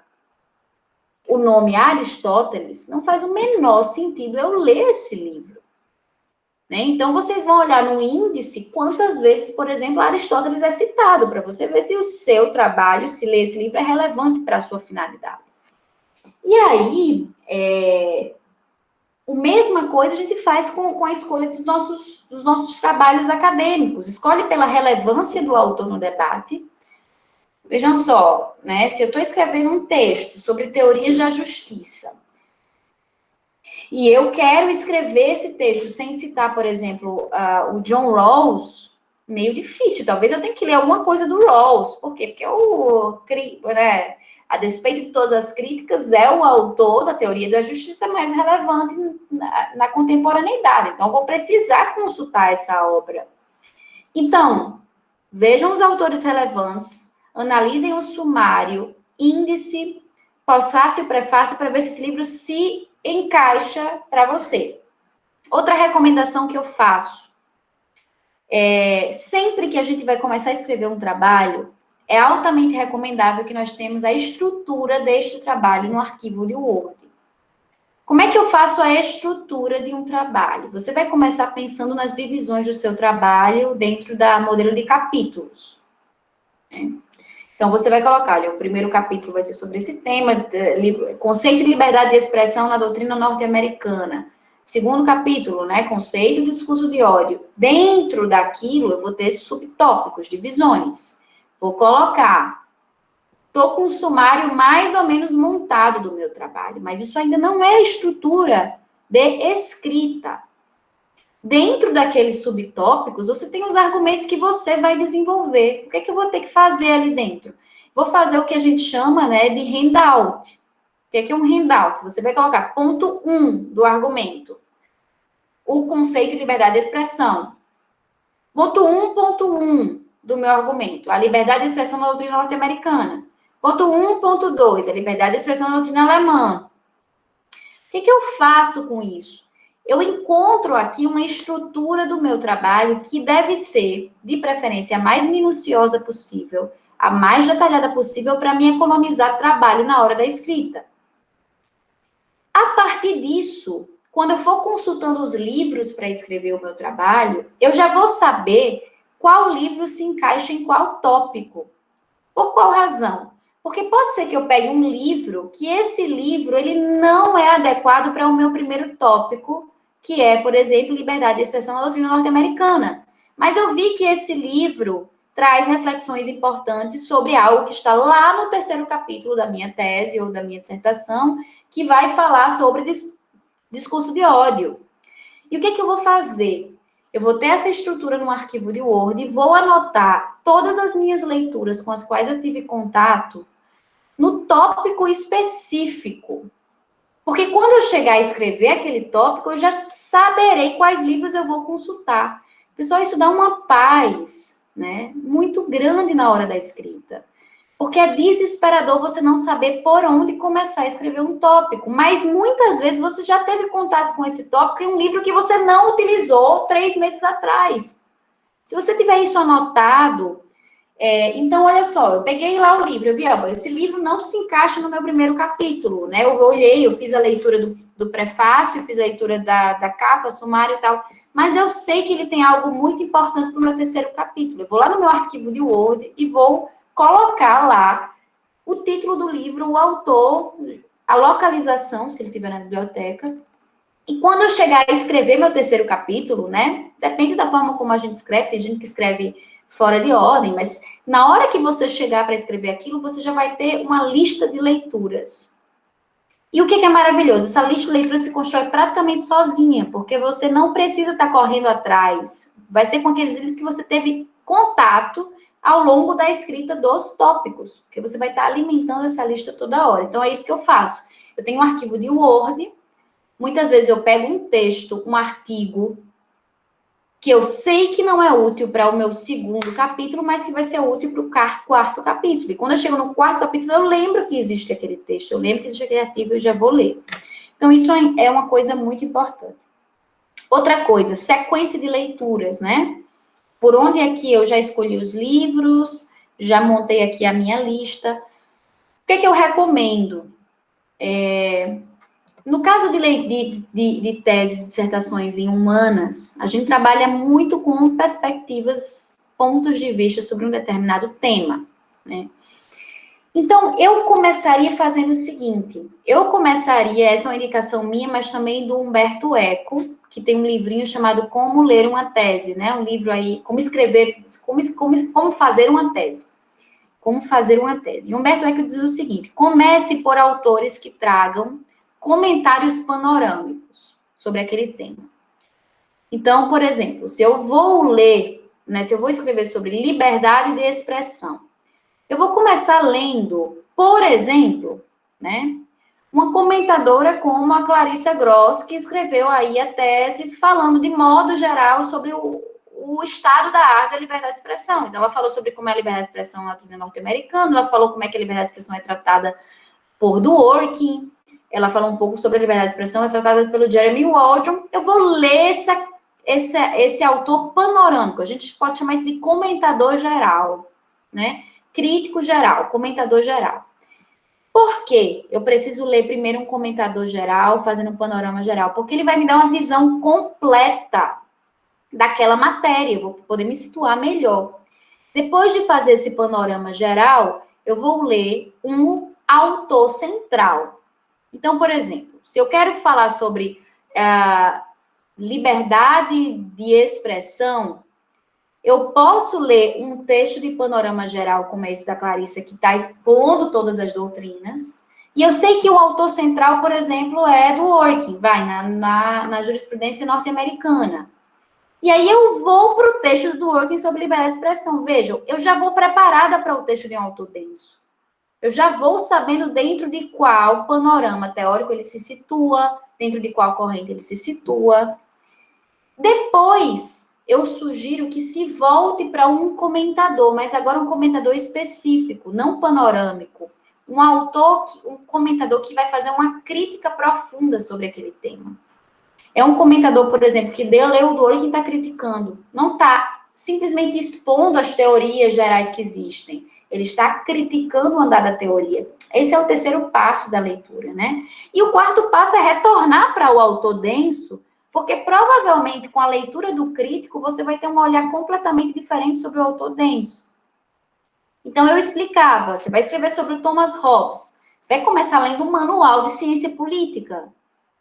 o nome Aristóteles, não faz o menor sentido eu ler esse livro. Né? Então, vocês vão olhar no índice quantas vezes, por exemplo, Aristóteles é citado, para você ver se o seu trabalho, se ler esse livro, é relevante para a sua finalidade. E aí, a mesma coisa a gente faz com a escolha dos nossos trabalhos acadêmicos. Escolhe pela relevância do autor no debate. Vejam só, né? Se eu estou escrevendo um texto sobre teorias da justiça, e eu quero escrever esse texto sem citar, por exemplo, o John Rawls, meio difícil. Talvez eu tenha que ler alguma coisa do Rawls. Por quê? Porque a despeito de todas as críticas, é o autor da teoria da justiça mais relevante na contemporaneidade. Então, eu vou precisar consultar essa obra. Então, vejam os autores relevantes, analisem o sumário, índice, pós-fácil e prefácio, para ver se esse livro se encaixa para você. Outra recomendação que eu faço, sempre que a gente vai começar a escrever um trabalho, é altamente recomendável que nós tenhamos a estrutura deste trabalho no arquivo de Word. Como é que eu faço a estrutura de um trabalho? Você vai começar pensando nas divisões do seu trabalho dentro da modelo de capítulos. Né? Então, você vai colocar, olha, o primeiro capítulo vai ser sobre esse tema, conceito de liberdade de expressão na doutrina norte-americana. Segundo capítulo, né, conceito do discurso de ódio. Dentro daquilo, eu vou ter subtópicos, divisões. Vou colocar, estou com o sumário mais ou menos montado do meu trabalho, mas isso ainda não é estrutura de escrita. Dentro daqueles subtópicos, você tem os argumentos que você vai desenvolver. O que é que eu vou ter que fazer ali dentro? Vou fazer o que a gente chama, né, de handout. O que é um handout? Você vai colocar ponto 1 do argumento. O conceito de liberdade de expressão. Ponto 1.1 do meu argumento. A liberdade de expressão na doutrina norte-americana. Ponto 1.2. A liberdade de expressão na doutrina alemã. O que eu faço com isso? Eu encontro aqui uma estrutura do meu trabalho que deve ser, de preferência, a mais minuciosa possível, a mais detalhada possível, para me economizar trabalho na hora da escrita. A partir disso, quando eu for consultando os livros para escrever o meu trabalho, eu já vou saber qual livro se encaixa em qual tópico. Por qual razão? Porque pode ser que eu pegue um livro, que esse livro ele não é adequado para o meu primeiro tópico, que é, por exemplo, liberdade de expressão na doutrina norte-americana. Mas eu vi que esse livro traz reflexões importantes sobre algo que está lá no terceiro capítulo da minha tese ou da minha dissertação, que vai falar sobre discurso de ódio. E o que eu vou fazer? Eu vou ter essa estrutura no arquivo de Word e vou anotar todas as minhas leituras com as quais eu tive contato no tópico específico. Porque quando eu chegar a escrever aquele tópico, eu já saberei quais livros eu vou consultar. Pessoal, isso dá uma paz, né, muito grande na hora da escrita. Porque é desesperador você não saber por onde começar a escrever um tópico. Mas muitas vezes você já teve contato com esse tópico em um livro que você não utilizou 3 meses atrás. Se você tiver isso anotado, então, olha só, eu peguei lá o livro, eu vi, ó, esse livro não se encaixa no meu primeiro capítulo, né? Eu olhei, eu fiz a leitura do prefácio, eu fiz a leitura da capa, sumário e tal, mas eu sei que ele tem algo muito importante no meu terceiro capítulo. Eu vou lá no meu arquivo de Word e vou colocar lá o título do livro, o autor, a localização, se ele estiver na biblioteca. E quando eu chegar a escrever meu terceiro capítulo, né? Depende da forma como a gente escreve, tem gente que escreve fora de ordem, mas na hora que você chegar para escrever aquilo, você já vai ter uma lista de leituras. E o que é maravilhoso? Essa lista de leituras se constrói praticamente sozinha, porque você não precisa estar correndo atrás. Vai ser com aqueles livros que você teve contato ao longo da escrita dos tópicos, porque você vai estar alimentando essa lista toda hora. Então, é isso que eu faço. Eu tenho um arquivo de Word, muitas vezes eu pego um texto, um artigo, que eu sei que não é útil para o meu segundo capítulo, mas que vai ser útil para o quarto capítulo. E quando eu chego no quarto capítulo, eu lembro que existe aquele texto, eu lembro que existe aquele artigo e eu já vou ler. Então, isso é uma coisa muito importante. Outra coisa, sequência de leituras, né? Por onde aqui eu já escolhi os livros, já montei aqui a minha lista. O que é que eu recomendo? No caso de teses, dissertações em humanas, a gente trabalha muito com perspectivas, pontos de vista sobre um determinado tema, né? Então, eu começaria fazendo o seguinte, essa é uma indicação minha, mas também do Humberto Eco, que tem um livrinho chamado Como Ler uma Tese, né? Um livro aí, como fazer uma tese. Como fazer uma tese. E Humberto Eco diz o seguinte, comece por autores que tragam comentários panorâmicos sobre aquele tema. Então, por exemplo, se eu vou ler, né, se eu vou escrever sobre liberdade de expressão, eu vou começar lendo, por exemplo, né, uma comentadora como a Clarissa Gross, que escreveu aí a tese falando de modo geral sobre o estado da arte da liberdade de expressão. Então, ela falou sobre como é a liberdade de expressão na doutrina norte-americana, ela falou como é que a liberdade de expressão é tratada por Dworkin, ela falou um pouco sobre a liberdade de expressão, é tratada pelo Jeremy Waldron. Eu vou ler esse autor panorâmico, a gente pode chamar isso de comentador geral, né? Crítico geral, comentador geral. Por quê? Eu preciso ler primeiro um comentador geral, fazendo um panorama geral, porque ele vai me dar uma visão completa daquela matéria, eu vou poder me situar melhor. Depois de fazer esse panorama geral, eu vou ler um autor central. Então, por exemplo, se eu quero falar sobre liberdade de expressão, eu posso ler um texto de panorama geral, como esse da Clarissa, que está expondo todas as doutrinas, e eu sei que o autor central, por exemplo, é Dworkin, na jurisprudência norte-americana. E aí eu vou para o texto do Dworkin sobre liberdade de expressão. Vejam, eu já vou preparada para o texto de um autor denso. Eu já vou sabendo dentro de qual panorama teórico ele se situa, dentro de qual corrente ele se situa. Depois, eu sugiro que se volte para um comentador, mas agora um comentador específico, não panorâmico. Um comentador que vai fazer uma crítica profunda sobre aquele tema. É um comentador, por exemplo, que leu o Dworkin e está criticando. Não está simplesmente expondo as teorias gerais que existem. Ele está criticando o andar da teoria. Esse é o terceiro passo da leitura, né? E o quarto passo é retornar para o autor denso, porque provavelmente com a leitura do crítico você vai ter um olhar completamente diferente sobre o autor denso. Então eu explicava, você vai escrever sobre o Thomas Hobbes, você vai começar lendo um manual de ciência política,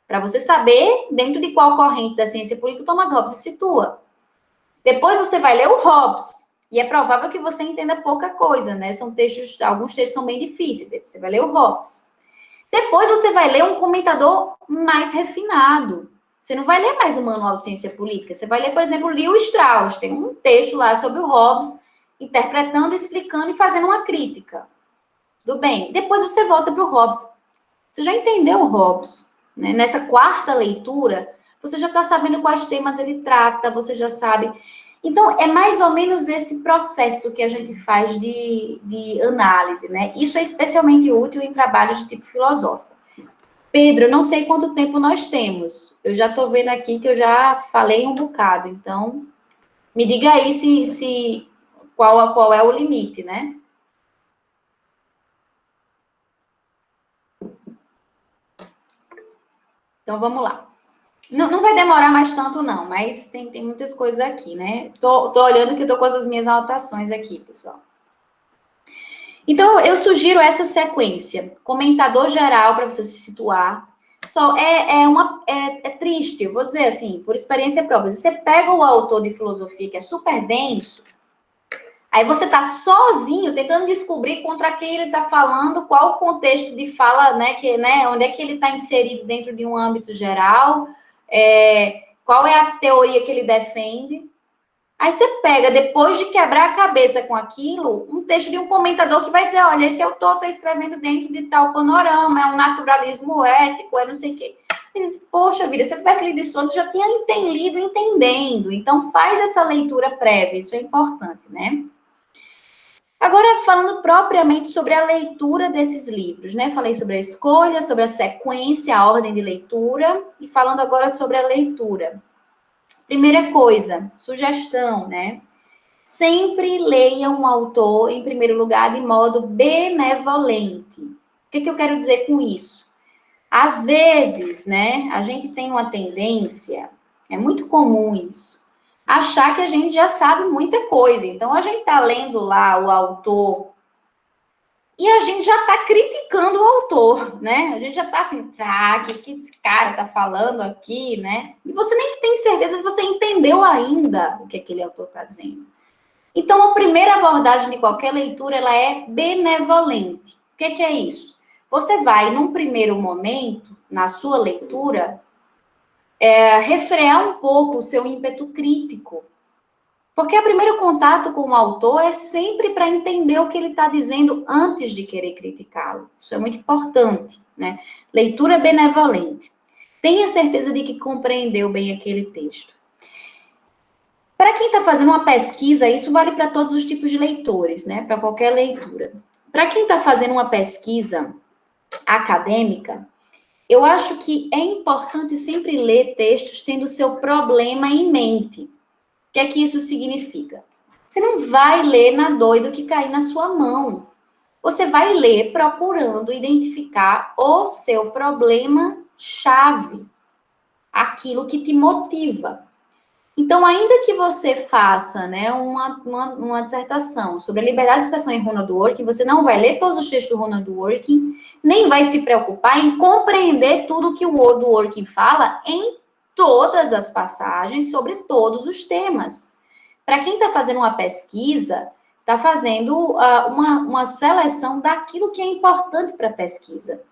para você saber dentro de qual corrente da ciência política o Thomas Hobbes se situa. Depois você vai ler o Hobbes, e é provável que você entenda pouca coisa, né? Alguns textos são bem difíceis, aí você vai ler o Hobbes. Depois você vai ler um comentador mais refinado. Você não vai ler mais o manual de ciência política, você vai ler, por exemplo, Leo Strauss, tem um texto lá sobre o Hobbes, interpretando, explicando e fazendo uma crítica. Tudo bem? Depois você volta para o Hobbes. Você já entendeu o Hobbes, né? Nessa quarta leitura, você já está sabendo quais temas ele trata, você já sabe. Então, é mais ou menos esse processo que a gente faz de análise, né? Isso é especialmente útil em trabalhos de tipo filosófico. Pedro, eu não sei quanto tempo nós temos. Eu já estou vendo aqui que eu já falei um bocado. Então, me diga aí qual é o limite, né? Então, vamos lá. Não vai demorar mais tanto, não, mas tem muitas coisas aqui, né? Tô olhando que eu tô com as minhas anotações aqui, pessoal. Então, eu sugiro essa sequência. Comentador geral, para você se situar. Só é triste, eu vou dizer assim, por experiência própria. Você pega o autor de filosofia, que é super denso, aí você tá sozinho tentando descobrir contra quem ele tá falando, qual o contexto de fala, né, onde é que ele está inserido dentro de um âmbito geral, qual é a teoria que ele defende. Aí você pega, depois de quebrar a cabeça com aquilo, um texto de um comentador que vai dizer, olha, esse autor está escrevendo dentro de tal panorama, é um naturalismo ético, é não sei o quê. Mas, poxa vida, se eu tivesse lido isso antes, eu já tinha lido entendendo. Então, faz essa leitura prévia, isso é importante, né? Agora, falando propriamente sobre a leitura desses livros, né? Falei sobre a escolha, sobre a sequência, a ordem de leitura, e falando agora sobre a leitura. Primeira coisa, sugestão, né? Sempre leiam um autor, em primeiro lugar, de modo benevolente. O que eu quero dizer com isso? Às vezes, né, a gente tem uma tendência, é muito comum isso, achar que a gente já sabe muita coisa. Então, a gente está lendo lá o autor e a gente já está criticando o autor, né? A gente já está assim, o que esse cara está falando aqui, né? E você nem tem certeza se você entendeu ainda o que aquele autor está dizendo. Então, a primeira abordagem de qualquer leitura, ela é benevolente. O que é isso? Você vai, num primeiro momento, na sua leitura, refrear um pouco o seu ímpeto crítico. Porque o primeiro contato com o autor é sempre para entender o que ele está dizendo antes de querer criticá-lo. Isso é muito importante, né? Leitura benevolente. Tenha certeza de que compreendeu bem aquele texto. Para quem está fazendo uma pesquisa, isso vale para todos os tipos de leitores, né? Para qualquer leitura. Para quem está fazendo uma pesquisa acadêmica, eu acho que é importante sempre ler textos tendo o seu problema em mente. O que é que isso significa? Você não vai ler na doida que cair na sua mão. Você vai ler procurando identificar o seu problema-chave, aquilo que te motiva. Então, ainda que você faça, né, uma dissertação sobre a liberdade de expressão em Ronald Dworkin, você não vai ler todos os textos do Ronald Dworkin, nem vai se preocupar em compreender tudo que o Dworkin fala em todas as passagens sobre todos os temas. Para quem está fazendo uma pesquisa, está fazendo uma seleção daquilo que é importante para a pesquisa.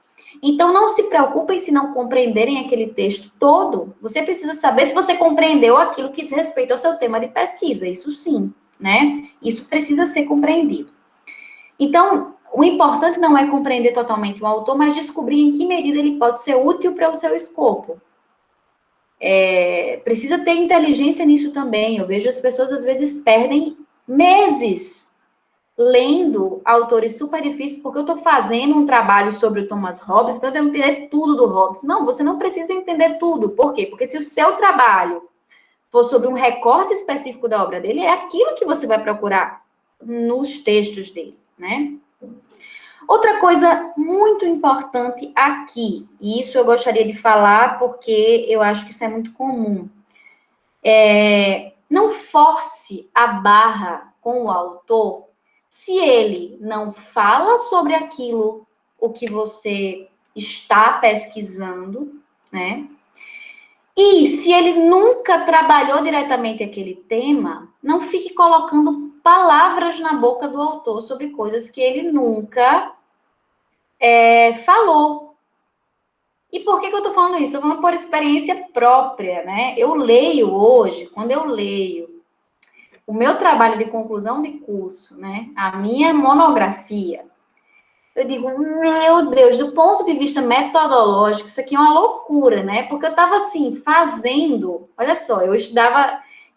Então, não se preocupem se não compreenderem aquele texto todo. Você precisa saber se você compreendeu aquilo que diz respeito ao seu tema de pesquisa. Isso sim, né? Isso precisa ser compreendido. Então, o importante não é compreender totalmente o autor, mas descobrir em que medida ele pode ser útil para o seu escopo. Precisa ter inteligência nisso também. Eu vejo as pessoas, às vezes, perdem meses lendo autores super difíceis, porque eu estou fazendo um trabalho sobre o Thomas Hobbes, então eu tenho que entender tudo do Hobbes. Não, você não precisa entender tudo. Por quê? Porque se o seu trabalho for sobre um recorte específico da obra dele, é aquilo que você vai procurar nos textos dele, né? Outra coisa muito importante aqui, e isso eu gostaria de falar porque eu acho que isso é muito comum, não force a barra com o autor se ele não fala sobre aquilo, o que você está pesquisando, né? E se ele nunca trabalhou diretamente aquele tema, não fique colocando palavras na boca do autor sobre coisas que ele nunca falou. E por que eu estou falando isso? Eu estou falando por experiência própria, né? Eu leio hoje, quando eu leio o meu trabalho de conclusão de curso, né? A minha monografia, eu digo, meu Deus, do ponto de vista metodológico, isso aqui é uma loucura, né? Porque eu estava assim, fazendo, olha só,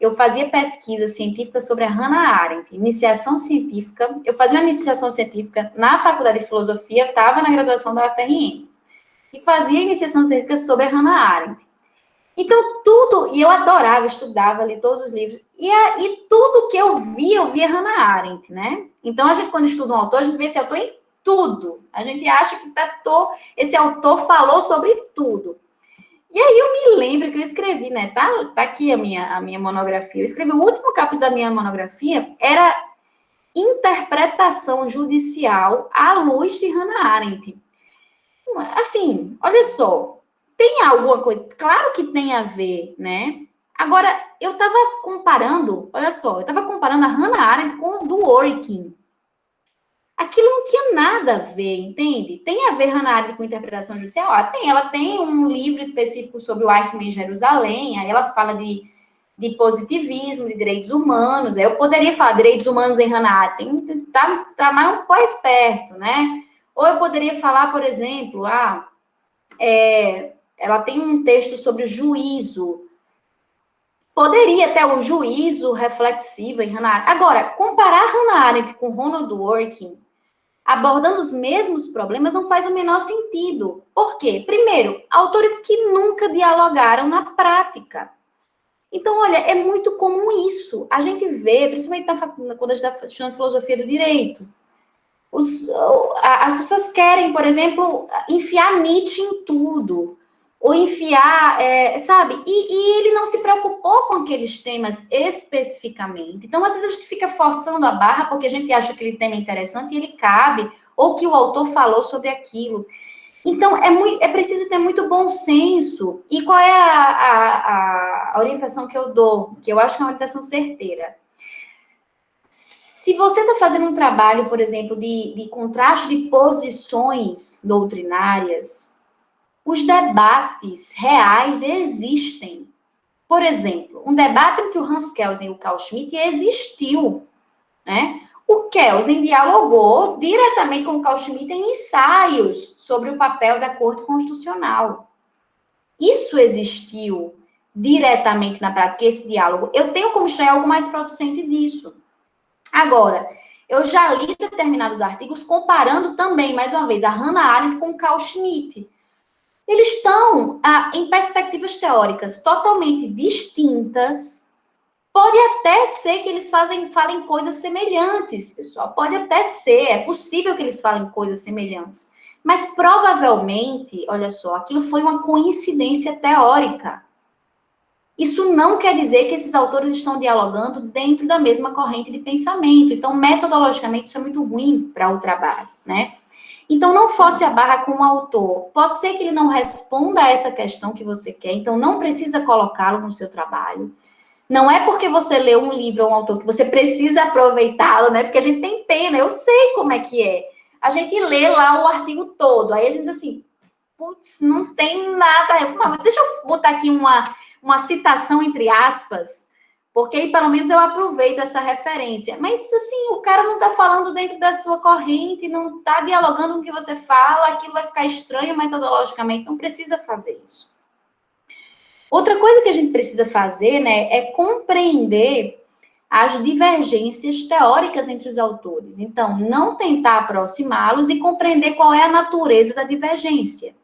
eu fazia pesquisa científica sobre a Hannah Arendt, iniciação científica, eu fazia uma iniciação científica na Faculdade de Filosofia, estava na graduação da UFRN, e fazia iniciação científica sobre a Hannah Arendt. Então, tudo, e eu adorava, estudava, li todos os livros, e tudo que eu via Hannah Arendt, né? Então, a gente, quando estuda um autor, a gente vê esse autor em tudo. A gente acha que esse autor falou sobre tudo. E aí eu me lembro que eu escrevi, né? Tá aqui a minha monografia. Eu escrevi o último capítulo da minha monografia, era interpretação judicial à luz de Hannah Arendt. Assim, olha só, tem alguma coisa, claro que tem a ver, né? Agora, eu estava comparando, olha só, eu estava comparando a Hannah Arendt com o Dworkin. Aquilo não tinha nada a ver, entende? Tem a ver Hannah Arendt com interpretação judicial? Ela tem um livro específico sobre o Eichmann em Jerusalém, aí ela fala de positivismo, de direitos humanos. Aí eu poderia falar direitos humanos em Hannah Arendt, tá mais um pó esperto, né? Ou eu poderia falar, por exemplo, ela tem um texto sobre juízo. Poderia ter um juízo reflexivo em Hannah Arendt. Agora, comparar Hannah Arendt com Ronald Dworkin, abordando os mesmos problemas, não faz o menor sentido. Por quê? Primeiro, autores que nunca dialogaram na prática. Então, olha, é muito comum isso. A gente vê, principalmente quando a gente está estudando filosofia do direito, as pessoas querem, por exemplo, enfiar Nietzsche em tudo, ou enfiar, sabe? E ele não se preocupou com aqueles temas especificamente. Então, às vezes a gente fica forçando a barra porque a gente acha que aquele tema é interessante e ele cabe, ou que o autor falou sobre aquilo. Então, é preciso ter muito bom senso. E qual é a orientação que eu dou? Que eu acho que é uma orientação certeira. Se você está fazendo um trabalho, por exemplo, de contraste de posições doutrinárias, os debates reais existem. Por exemplo, um debate entre o Hans Kelsen e o Carl Schmitt existiu, né? O Kelsen dialogou diretamente com o Carl Schmitt em ensaios sobre o papel da Corte Constitucional. Isso existiu diretamente na prática, esse diálogo. Eu tenho como extrair algo mais producente disso. Agora, eu já li determinados artigos comparando também, mais uma vez, a Hannah Arendt com o Carl Schmitt. Eles estão em perspectivas teóricas totalmente distintas. Pode até ser que eles falem coisas semelhantes, pessoal. Pode até ser, é possível que eles falem coisas semelhantes. Mas provavelmente, olha só, aquilo foi uma coincidência teórica. Isso não quer dizer que esses autores estão dialogando dentro da mesma corrente de pensamento. Então, metodologicamente, isso é muito ruim para o trabalho, né? Então, não force a barra com o autor. Pode ser que ele não responda a essa questão que você quer, então não precisa colocá-lo no seu trabalho. Não é porque você leu um livro ou um autor que você precisa aproveitá-lo, né? Porque a gente tem pena, eu sei como é que é. A gente lê lá o artigo todo, aí a gente diz assim, putz, não tem nada... Não, deixa eu botar aqui uma citação entre aspas, porque aí pelo menos eu aproveito essa referência. Mas, assim, o cara não está falando dentro da sua corrente, não está dialogando com o que você fala, aquilo vai ficar estranho metodologicamente, não precisa fazer isso. Outra coisa que a gente precisa fazer, né, é compreender as divergências teóricas entre os autores. Então, não tentar aproximá-los e compreender qual é a natureza da divergência.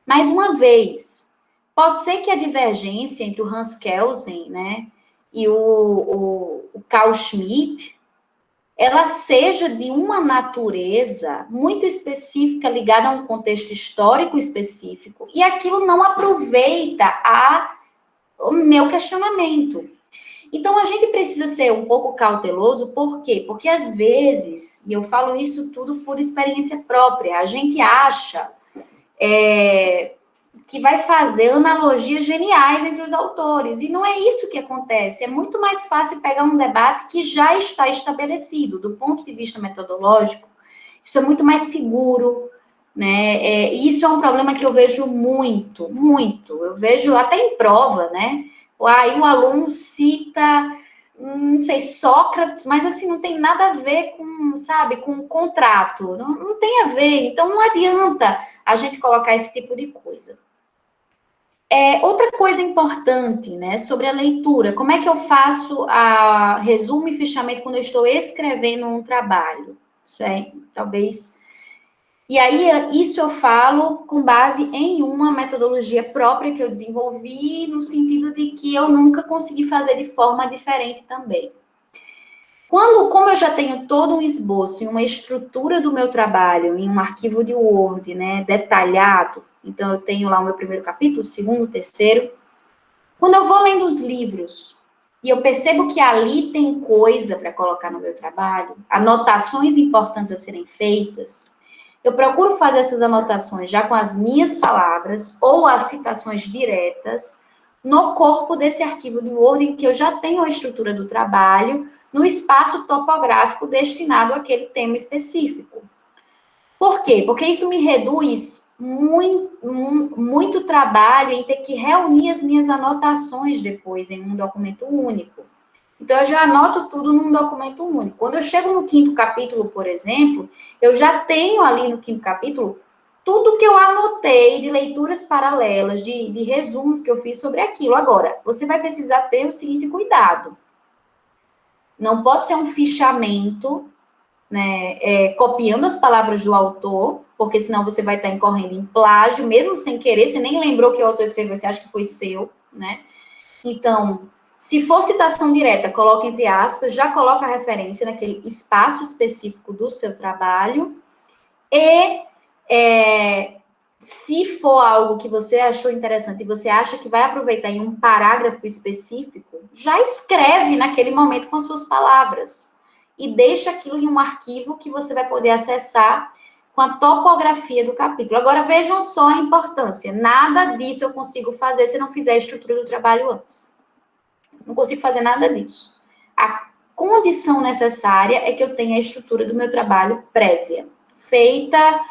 Mais uma vez, pode ser que a divergência entre o Hans Kelsen, né, e o Carl Schmitt, ela seja de uma natureza muito específica, ligada a um contexto histórico específico, e aquilo não aproveita o meu questionamento. Então, a gente precisa ser um pouco cauteloso, por quê? Porque, às vezes, e eu falo isso tudo por experiência própria, a gente acha que vai fazer analogias geniais entre os autores, e não é isso que acontece. É muito mais fácil pegar um debate que já está estabelecido, do ponto de vista metodológico, isso é muito mais seguro, né? E isso é um problema que eu vejo muito, muito. Eu vejo até em prova, né? Aí o aluno cita, não sei, Sócrates, mas assim, não tem nada a ver com, sabe, com o contrato. Não tem a ver. Então, não adianta a gente colocar esse tipo de coisa. Outra coisa importante, né, sobre a leitura. Como é que eu faço a resumo e fechamento quando eu estou escrevendo um trabalho? Isso talvez... E aí, isso eu falo com base em uma metodologia própria que eu desenvolvi, no sentido de que eu nunca consegui fazer de forma diferente também. Como eu já tenho todo um esboço e uma estrutura do meu trabalho em um arquivo de Word, né, detalhado, então eu tenho lá o meu primeiro capítulo, o segundo, o terceiro. Quando eu vou lendo os livros e eu percebo que ali tem coisa para colocar no meu trabalho, anotações importantes a serem feitas, eu procuro fazer essas anotações já com as minhas palavras ou as citações diretas no corpo desse arquivo de Word em que eu já tenho a estrutura do trabalho no espaço topográfico destinado àquele tema específico. Por quê? Porque isso me reduz muito trabalho em ter que reunir as minhas anotações depois em um documento único. Então, eu já anoto tudo num documento único. Quando eu chego no 5º capítulo, por exemplo, eu já tenho ali no 5º capítulo tudo que eu anotei de leituras paralelas, de resumos que eu fiz sobre aquilo. Agora, você vai precisar ter o seguinte cuidado. Não pode ser um fichamento, né, copiando as palavras do autor, porque senão você vai estar incorrendo em plágio, mesmo sem querer, você nem lembrou que o autor escreveu, você acha que foi seu, né? Então, Se for citação direta, coloca entre aspas, já coloca a referência naquele espaço específico do seu trabalho. E se for algo que você achou interessante e você acha que vai aproveitar em um parágrafo específico, já escreve naquele momento com as suas palavras. E deixa aquilo em um arquivo que você vai poder acessar com a topografia do capítulo. Agora, vejam só a importância. Nada disso eu consigo fazer se não fizer a estrutura do trabalho antes. Não consigo fazer nada disso. A condição necessária é que eu tenha a estrutura do meu trabalho prévia, feita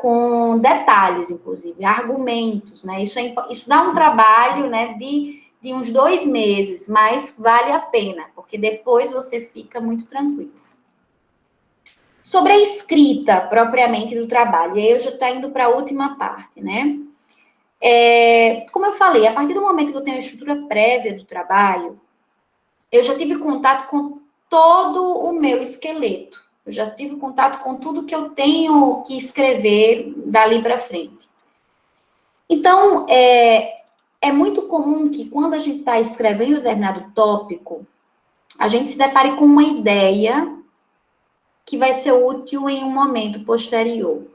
com detalhes, inclusive, argumentos, né? Isso dá um trabalho, né, de uns 2 meses, mas vale a pena, porque depois você fica muito tranquilo. Sobre a escrita, propriamente, do trabalho, e aí eu já estou indo para a última parte, né? Como eu falei, a partir do momento que eu tenho a estrutura prévia do trabalho, eu já tive contato com todo o meu esqueleto. Eu já tive contato com tudo que eu tenho que escrever dali para frente. Então, é muito comum que quando a gente está escrevendo determinado tópico, a gente se depare com uma ideia que vai ser útil em um momento posterior.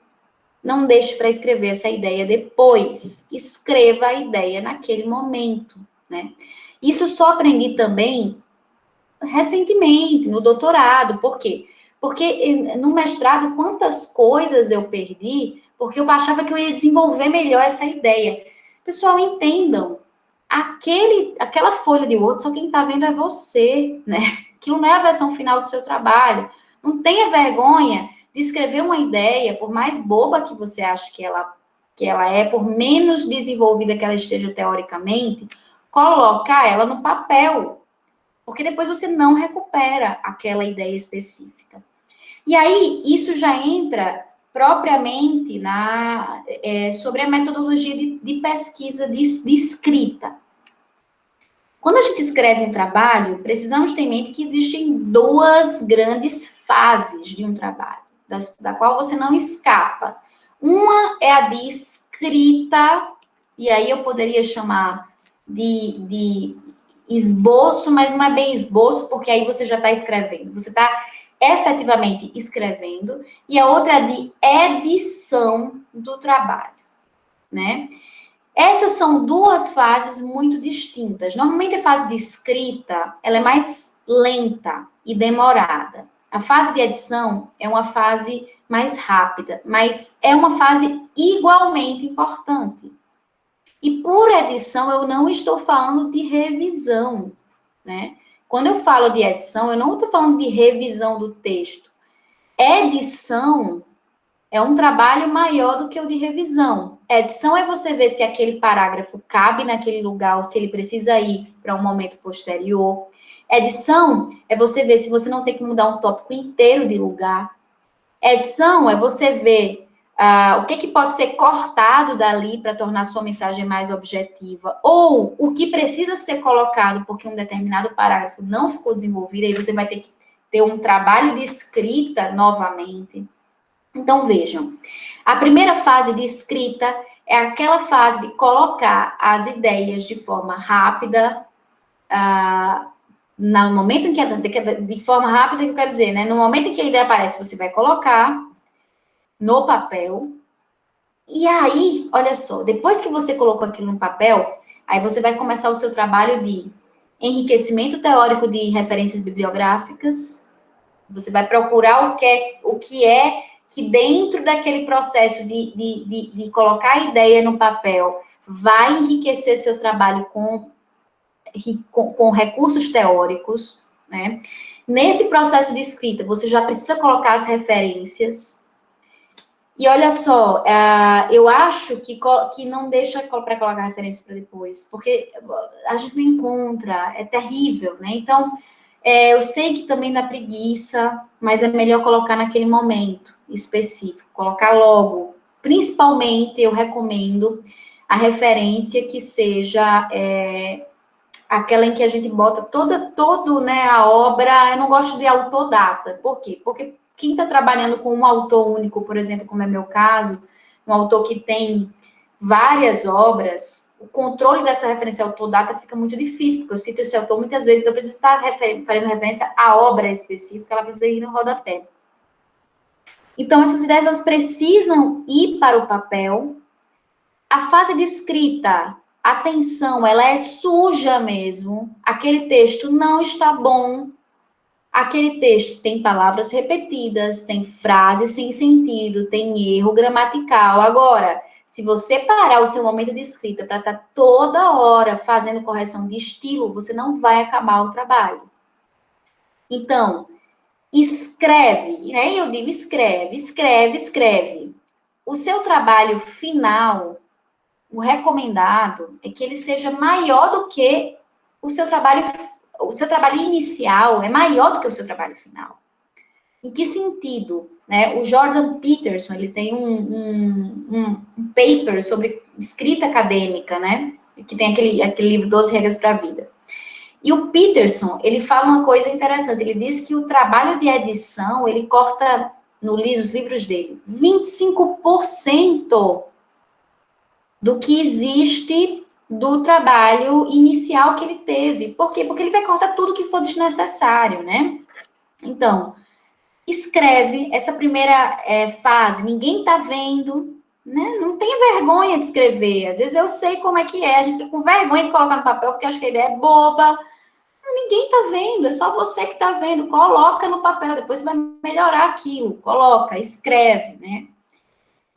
Não deixe para escrever essa ideia depois. Escreva a ideia naquele momento, né? Isso só aprendi também recentemente, no doutorado. Por quê? Porque no mestrado, quantas coisas eu perdi porque eu achava que eu ia desenvolver melhor essa ideia. Pessoal, entendam. Aquela folha de Word, só quem está vendo é você, né? Aquilo não é a versão final do seu trabalho. Não tenha vergonha de escrever uma ideia, por mais boba que você ache que ela é, por menos desenvolvida que ela esteja teoricamente, colocar ela no papel, porque depois você não recupera aquela ideia específica. E aí, isso já entra propriamente sobre a metodologia de pesquisa de escrita. Quando a gente escreve um trabalho, precisamos ter em mente que existem 2 grandes fases de um trabalho, da qual você não escapa. Uma é a de escrita, e aí eu poderia chamar de esboço, mas não é bem esboço, porque aí você já está escrevendo. Você está efetivamente escrevendo. E a outra é a de edição do trabalho, né? Essas são 2 fases muito distintas. Normalmente a fase de escrita, ela é mais lenta e demorada. A fase de edição é uma fase mais rápida, mas é uma fase igualmente importante. E por edição, eu não estou falando de revisão, né? Quando eu falo de edição, eu não estou falando de revisão do texto. Edição é um trabalho maior do que o de revisão. Edição é você ver se aquele parágrafo cabe naquele lugar ou se ele precisa ir para um momento posterior. Edição é você ver se você não tem que mudar um tópico inteiro de lugar. Edição é você ver o que pode ser cortado dali para tornar sua mensagem mais objetiva, ou o que precisa ser colocado porque um determinado parágrafo não ficou desenvolvido, aí você vai ter que ter um trabalho de escrita novamente. Então, vejam, a primeira fase de escrita é aquela fase de colocar as ideias de forma rápida, no momento em que, de forma rápida, que eu quero dizer, né? No momento em que a ideia aparece, você vai colocar no papel, e aí, olha só, depois que você colocou aquilo no papel, aí você vai começar o seu trabalho de enriquecimento teórico de referências bibliográficas, você vai procurar o que é que dentro daquele processo de colocar a ideia no papel vai enriquecer seu trabalho com recursos teóricos, né? Nesse processo de escrita, você já precisa colocar as referências. E olha só, eu acho que não deixa para colocar referência para depois, porque a gente não encontra, é terrível, né? Então, eu sei que também dá preguiça, mas é melhor colocar naquele momento específico, colocar logo. Principalmente, eu recomendo a referência que seja aquela em que a gente bota todo, né, a obra. Eu não gosto de autodata. Por quê? Porque quem está trabalhando com um autor único, por exemplo, como é meu caso, um autor que tem várias obras, o controle dessa referência autor-data fica muito difícil, porque eu cito esse autor muitas vezes, então eu preciso estar fazendo referência à obra específica, ela precisa ir no rodapé. Então, essas ideias, elas precisam ir para o papel. A fase de escrita, atenção, ela é suja mesmo. Aquele texto não está bom. Aquele texto tem palavras repetidas, tem frases sem sentido, tem erro gramatical. Agora, se você parar o seu momento de escrita para estar toda hora fazendo correção de estilo, você não vai acabar o trabalho. Então, escreve, né? Eu digo escreve, escreve, escreve. O seu trabalho final, o recomendado é que ele seja maior do que o seu trabalho inicial, é maior do que o seu trabalho final. Em que sentido? Né? O Jordan Peterson, ele tem um paper sobre escrita acadêmica, né? Que tem aquele livro 12 Regras para a Vida. E o Peterson, ele fala uma coisa interessante, ele diz que o trabalho de edição, ele corta, nos livros dele, 25% do que existe do trabalho inicial que ele teve. Por quê? Porque ele vai cortar tudo que for desnecessário, né? Então, escreve essa primeira fase, ninguém tá vendo, né? Não tenha vergonha de escrever. Às vezes eu sei como é que é, a gente fica com vergonha de colocar no papel porque acha que a ideia é boba. Ninguém tá vendo, é só você que tá vendo. Coloca no papel, depois você vai melhorar aquilo. Coloca, escreve, né?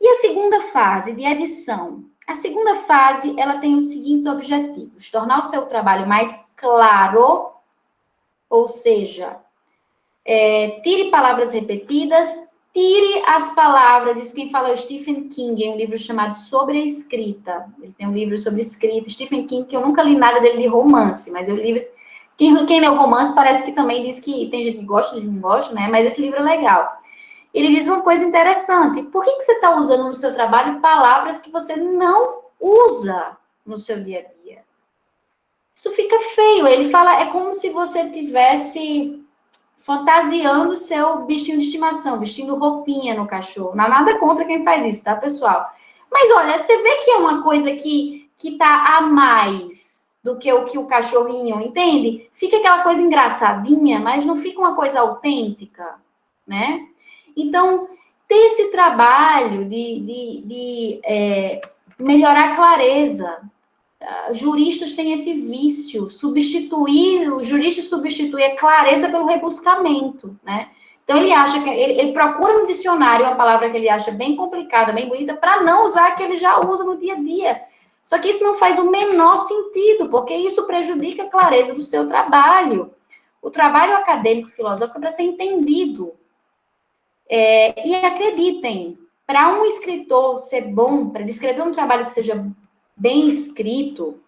E a segunda fase de edição? A segunda fase, ela tem os seguintes objetivos: tornar o seu trabalho mais claro, ou seja, tire palavras repetidas, tire as palavras, isso quem fala é o Stephen King, em um livro chamado Sobre a Escrita. Ele tem um livro sobre escrita, Stephen King, que eu nunca li nada dele de romance, mas eu li. Quem leu romance parece que também diz que tem gente que gosta, gente que não gosta, né? Mas esse livro é legal. Ele diz uma coisa interessante. Por que você está usando no seu trabalho palavras que você não usa no seu dia a dia? Isso fica feio. Ele fala, é como se você tivesse fantasiando o seu bichinho de estimação, vestindo roupinha no cachorro. Não há nada contra quem faz isso, tá, pessoal? Mas, olha, você vê que é uma coisa que tá a mais do que o cachorrinho, entende? Fica aquela coisa engraçadinha, mas não fica uma coisa autêntica, né? Então, ter esse trabalho de melhorar a clareza. Juristas têm esse vício, o jurista substitui a clareza pelo rebuscamento, né? Então, ele acha que ele procura no dicionário uma palavra que ele acha bem complicada, bem bonita, para não usar a que ele já usa no dia a dia. Só que isso não faz o menor sentido, porque isso prejudica a clareza do seu trabalho. O trabalho acadêmico filosófico é para ser entendido. E acreditem, para um escritor ser bom, para ele escrever um trabalho que seja bem escrito,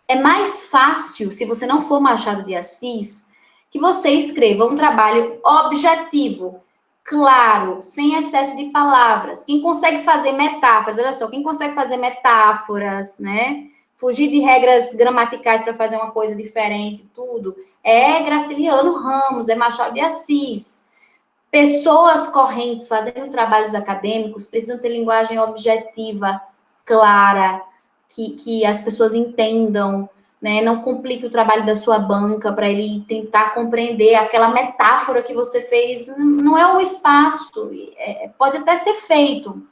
é mais fácil, se você não for Machado de Assis, que você escreva um trabalho objetivo, claro, sem excesso de palavras. Quem consegue fazer metáforas, olha só, quem consegue fazer metáforas, né? Fugir de regras gramaticais para fazer uma coisa diferente, tudo, é Graciliano Ramos, é Machado de Assis. Pessoas correntes fazendo trabalhos acadêmicos precisam ter linguagem objetiva, clara, que as pessoas entendam, né? Não complique o trabalho da sua banca para ele tentar compreender aquela metáfora que você fez. Não é um espaço, pode até ser feito,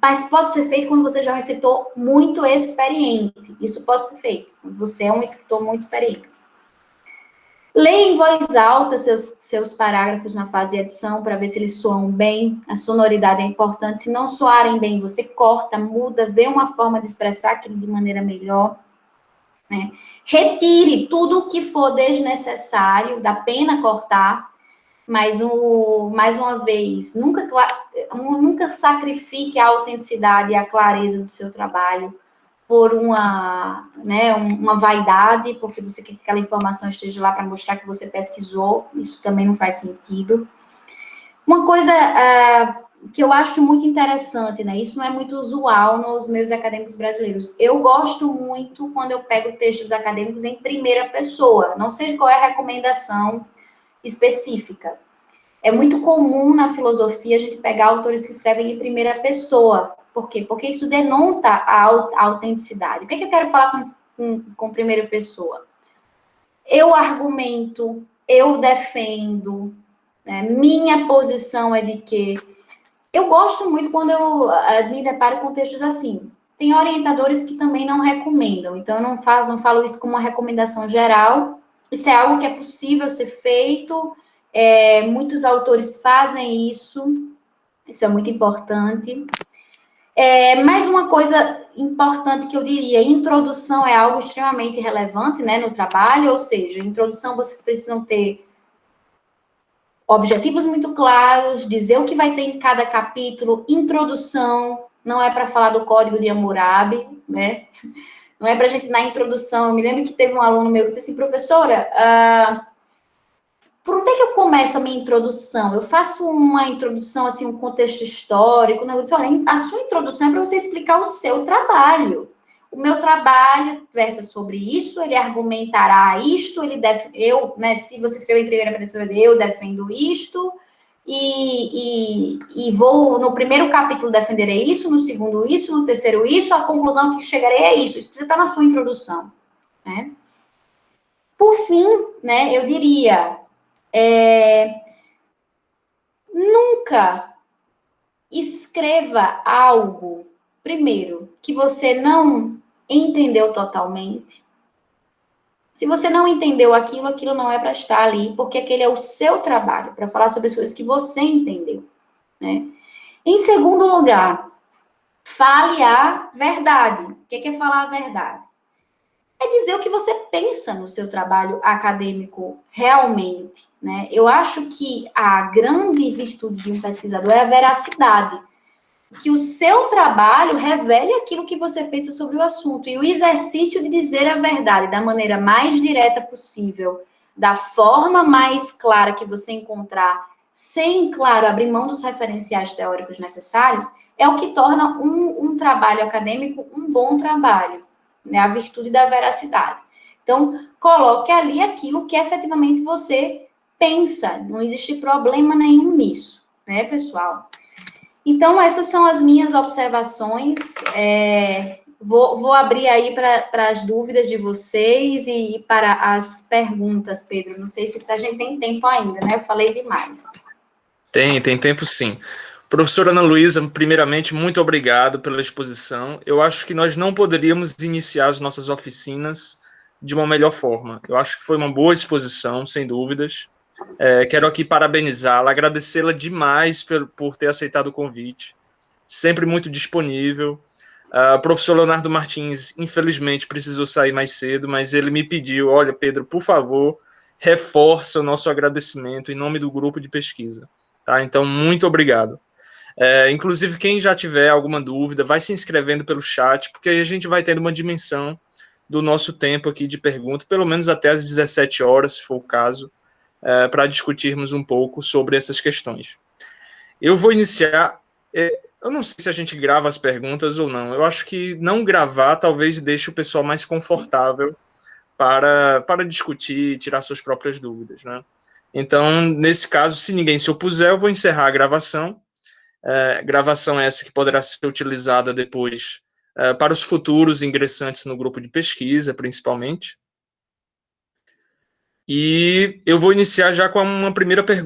mas pode ser feito quando você já é um escritor muito experiente. Isso pode ser feito quando você é um escritor muito experiente. Leia em voz alta seus parágrafos na fase de edição para ver se eles soam bem. A sonoridade é importante. Se não soarem bem, você corta, muda, vê uma forma de expressar aquilo de maneira melhor, né? Retire tudo o que for desnecessário, dá pena cortar, mas, mais uma vez, nunca sacrifique a autenticidade e a clareza do seu trabalho por uma vaidade, porque você quer que aquela informação esteja lá para mostrar que você pesquisou. Isso também não faz sentido. Uma coisa que eu acho muito interessante, né? Isso não é muito usual nos meus acadêmicos brasileiros. Eu gosto muito quando eu pego textos acadêmicos em primeira pessoa. Não sei qual é a recomendação específica. É muito comum na filosofia a gente pegar autores que escrevem em primeira pessoa, Por quê? Porque isso denota a autenticidade. O que é que eu quero falar com primeira pessoa? Eu argumento, eu defendo, né? Minha posição é de que... Eu gosto muito quando eu me deparo com textos assim. Tem orientadores que também não recomendam, então eu não falo isso como uma recomendação geral. Isso é algo que é possível ser feito, muitos autores fazem isso é muito importante. Mais uma coisa importante que eu diria, introdução é algo extremamente relevante, né, no trabalho, ou seja, introdução vocês precisam ter objetivos muito claros, dizer o que vai ter em cada capítulo, introdução, não é para falar do código de Hammurabi, né? Não é para a gente, na introdução, eu me lembro que teve um aluno meu que disse assim, professora, por onde é que eu começo a minha introdução? Eu faço uma introdução, assim, um contexto histórico, né? Eu disse, olha, a sua introdução é para você explicar o seu trabalho. O meu trabalho versa sobre isso, ele argumentará isto, né, se você escrever em primeira pessoa, eu defendo isto, e vou, no primeiro capítulo, defenderei isso, no segundo isso, no terceiro isso, a conclusão que chegarei é isso. Isso precisa estar na sua introdução, né? Por fim, né, eu diria, nunca escreva algo, primeiro, que você não entendeu totalmente. Se você não entendeu aquilo não é para estar ali, porque aquele é o seu trabalho, para falar sobre as coisas que você entendeu, né? Em segundo lugar, fale a verdade. O que é falar a verdade? É dizer o que você pensa no seu trabalho acadêmico realmente, né? Eu acho que a grande virtude de um pesquisador é a veracidade. Que o seu trabalho revele aquilo que você pensa sobre o assunto. E o exercício de dizer a verdade da maneira mais direta possível, da forma mais clara que você encontrar, sem, claro, abrir mão dos referenciais teóricos necessários, é o que torna um trabalho acadêmico um bom trabalho, né? A virtude da veracidade. Então, coloque ali aquilo que efetivamente você pensa. Não existe problema nenhum nisso, né, pessoal? Então, essas são as minhas observações. Vou abrir aí para as dúvidas de vocês e para as perguntas, Pedro. Não sei se a gente tem tempo ainda, né? Eu falei demais. Tem tempo sim. Professora Ana Luísa, primeiramente, muito obrigado pela exposição. Eu acho que nós não poderíamos iniciar as nossas oficinas de uma melhor forma. Eu acho que foi uma boa exposição, sem dúvidas. Quero aqui parabenizá-la, agradecê-la demais por ter aceitado o convite. Sempre muito disponível. O professor Leonardo Martins, infelizmente, precisou sair mais cedo, mas ele me pediu, olha, Pedro, por favor, reforça o nosso agradecimento em nome do grupo de pesquisa. Tá? Então, muito obrigado. Inclusive, quem já tiver alguma dúvida, vai se inscrevendo pelo chat, porque aí a gente vai tendo uma dimensão do nosso tempo aqui de pergunta, pelo menos até às 17 horas, se for o caso, para discutirmos um pouco sobre essas questões. Eu vou iniciar... eu não sei se a gente grava as perguntas ou não. Eu acho que não gravar talvez deixe o pessoal mais confortável para discutir e tirar suas próprias dúvidas, né? Então, nesse caso, se ninguém se opuser, eu vou encerrar a gravação. Gravação essa que poderá ser utilizada depois para os futuros ingressantes no grupo de pesquisa, principalmente. E eu vou iniciar já com uma primeira pergunta.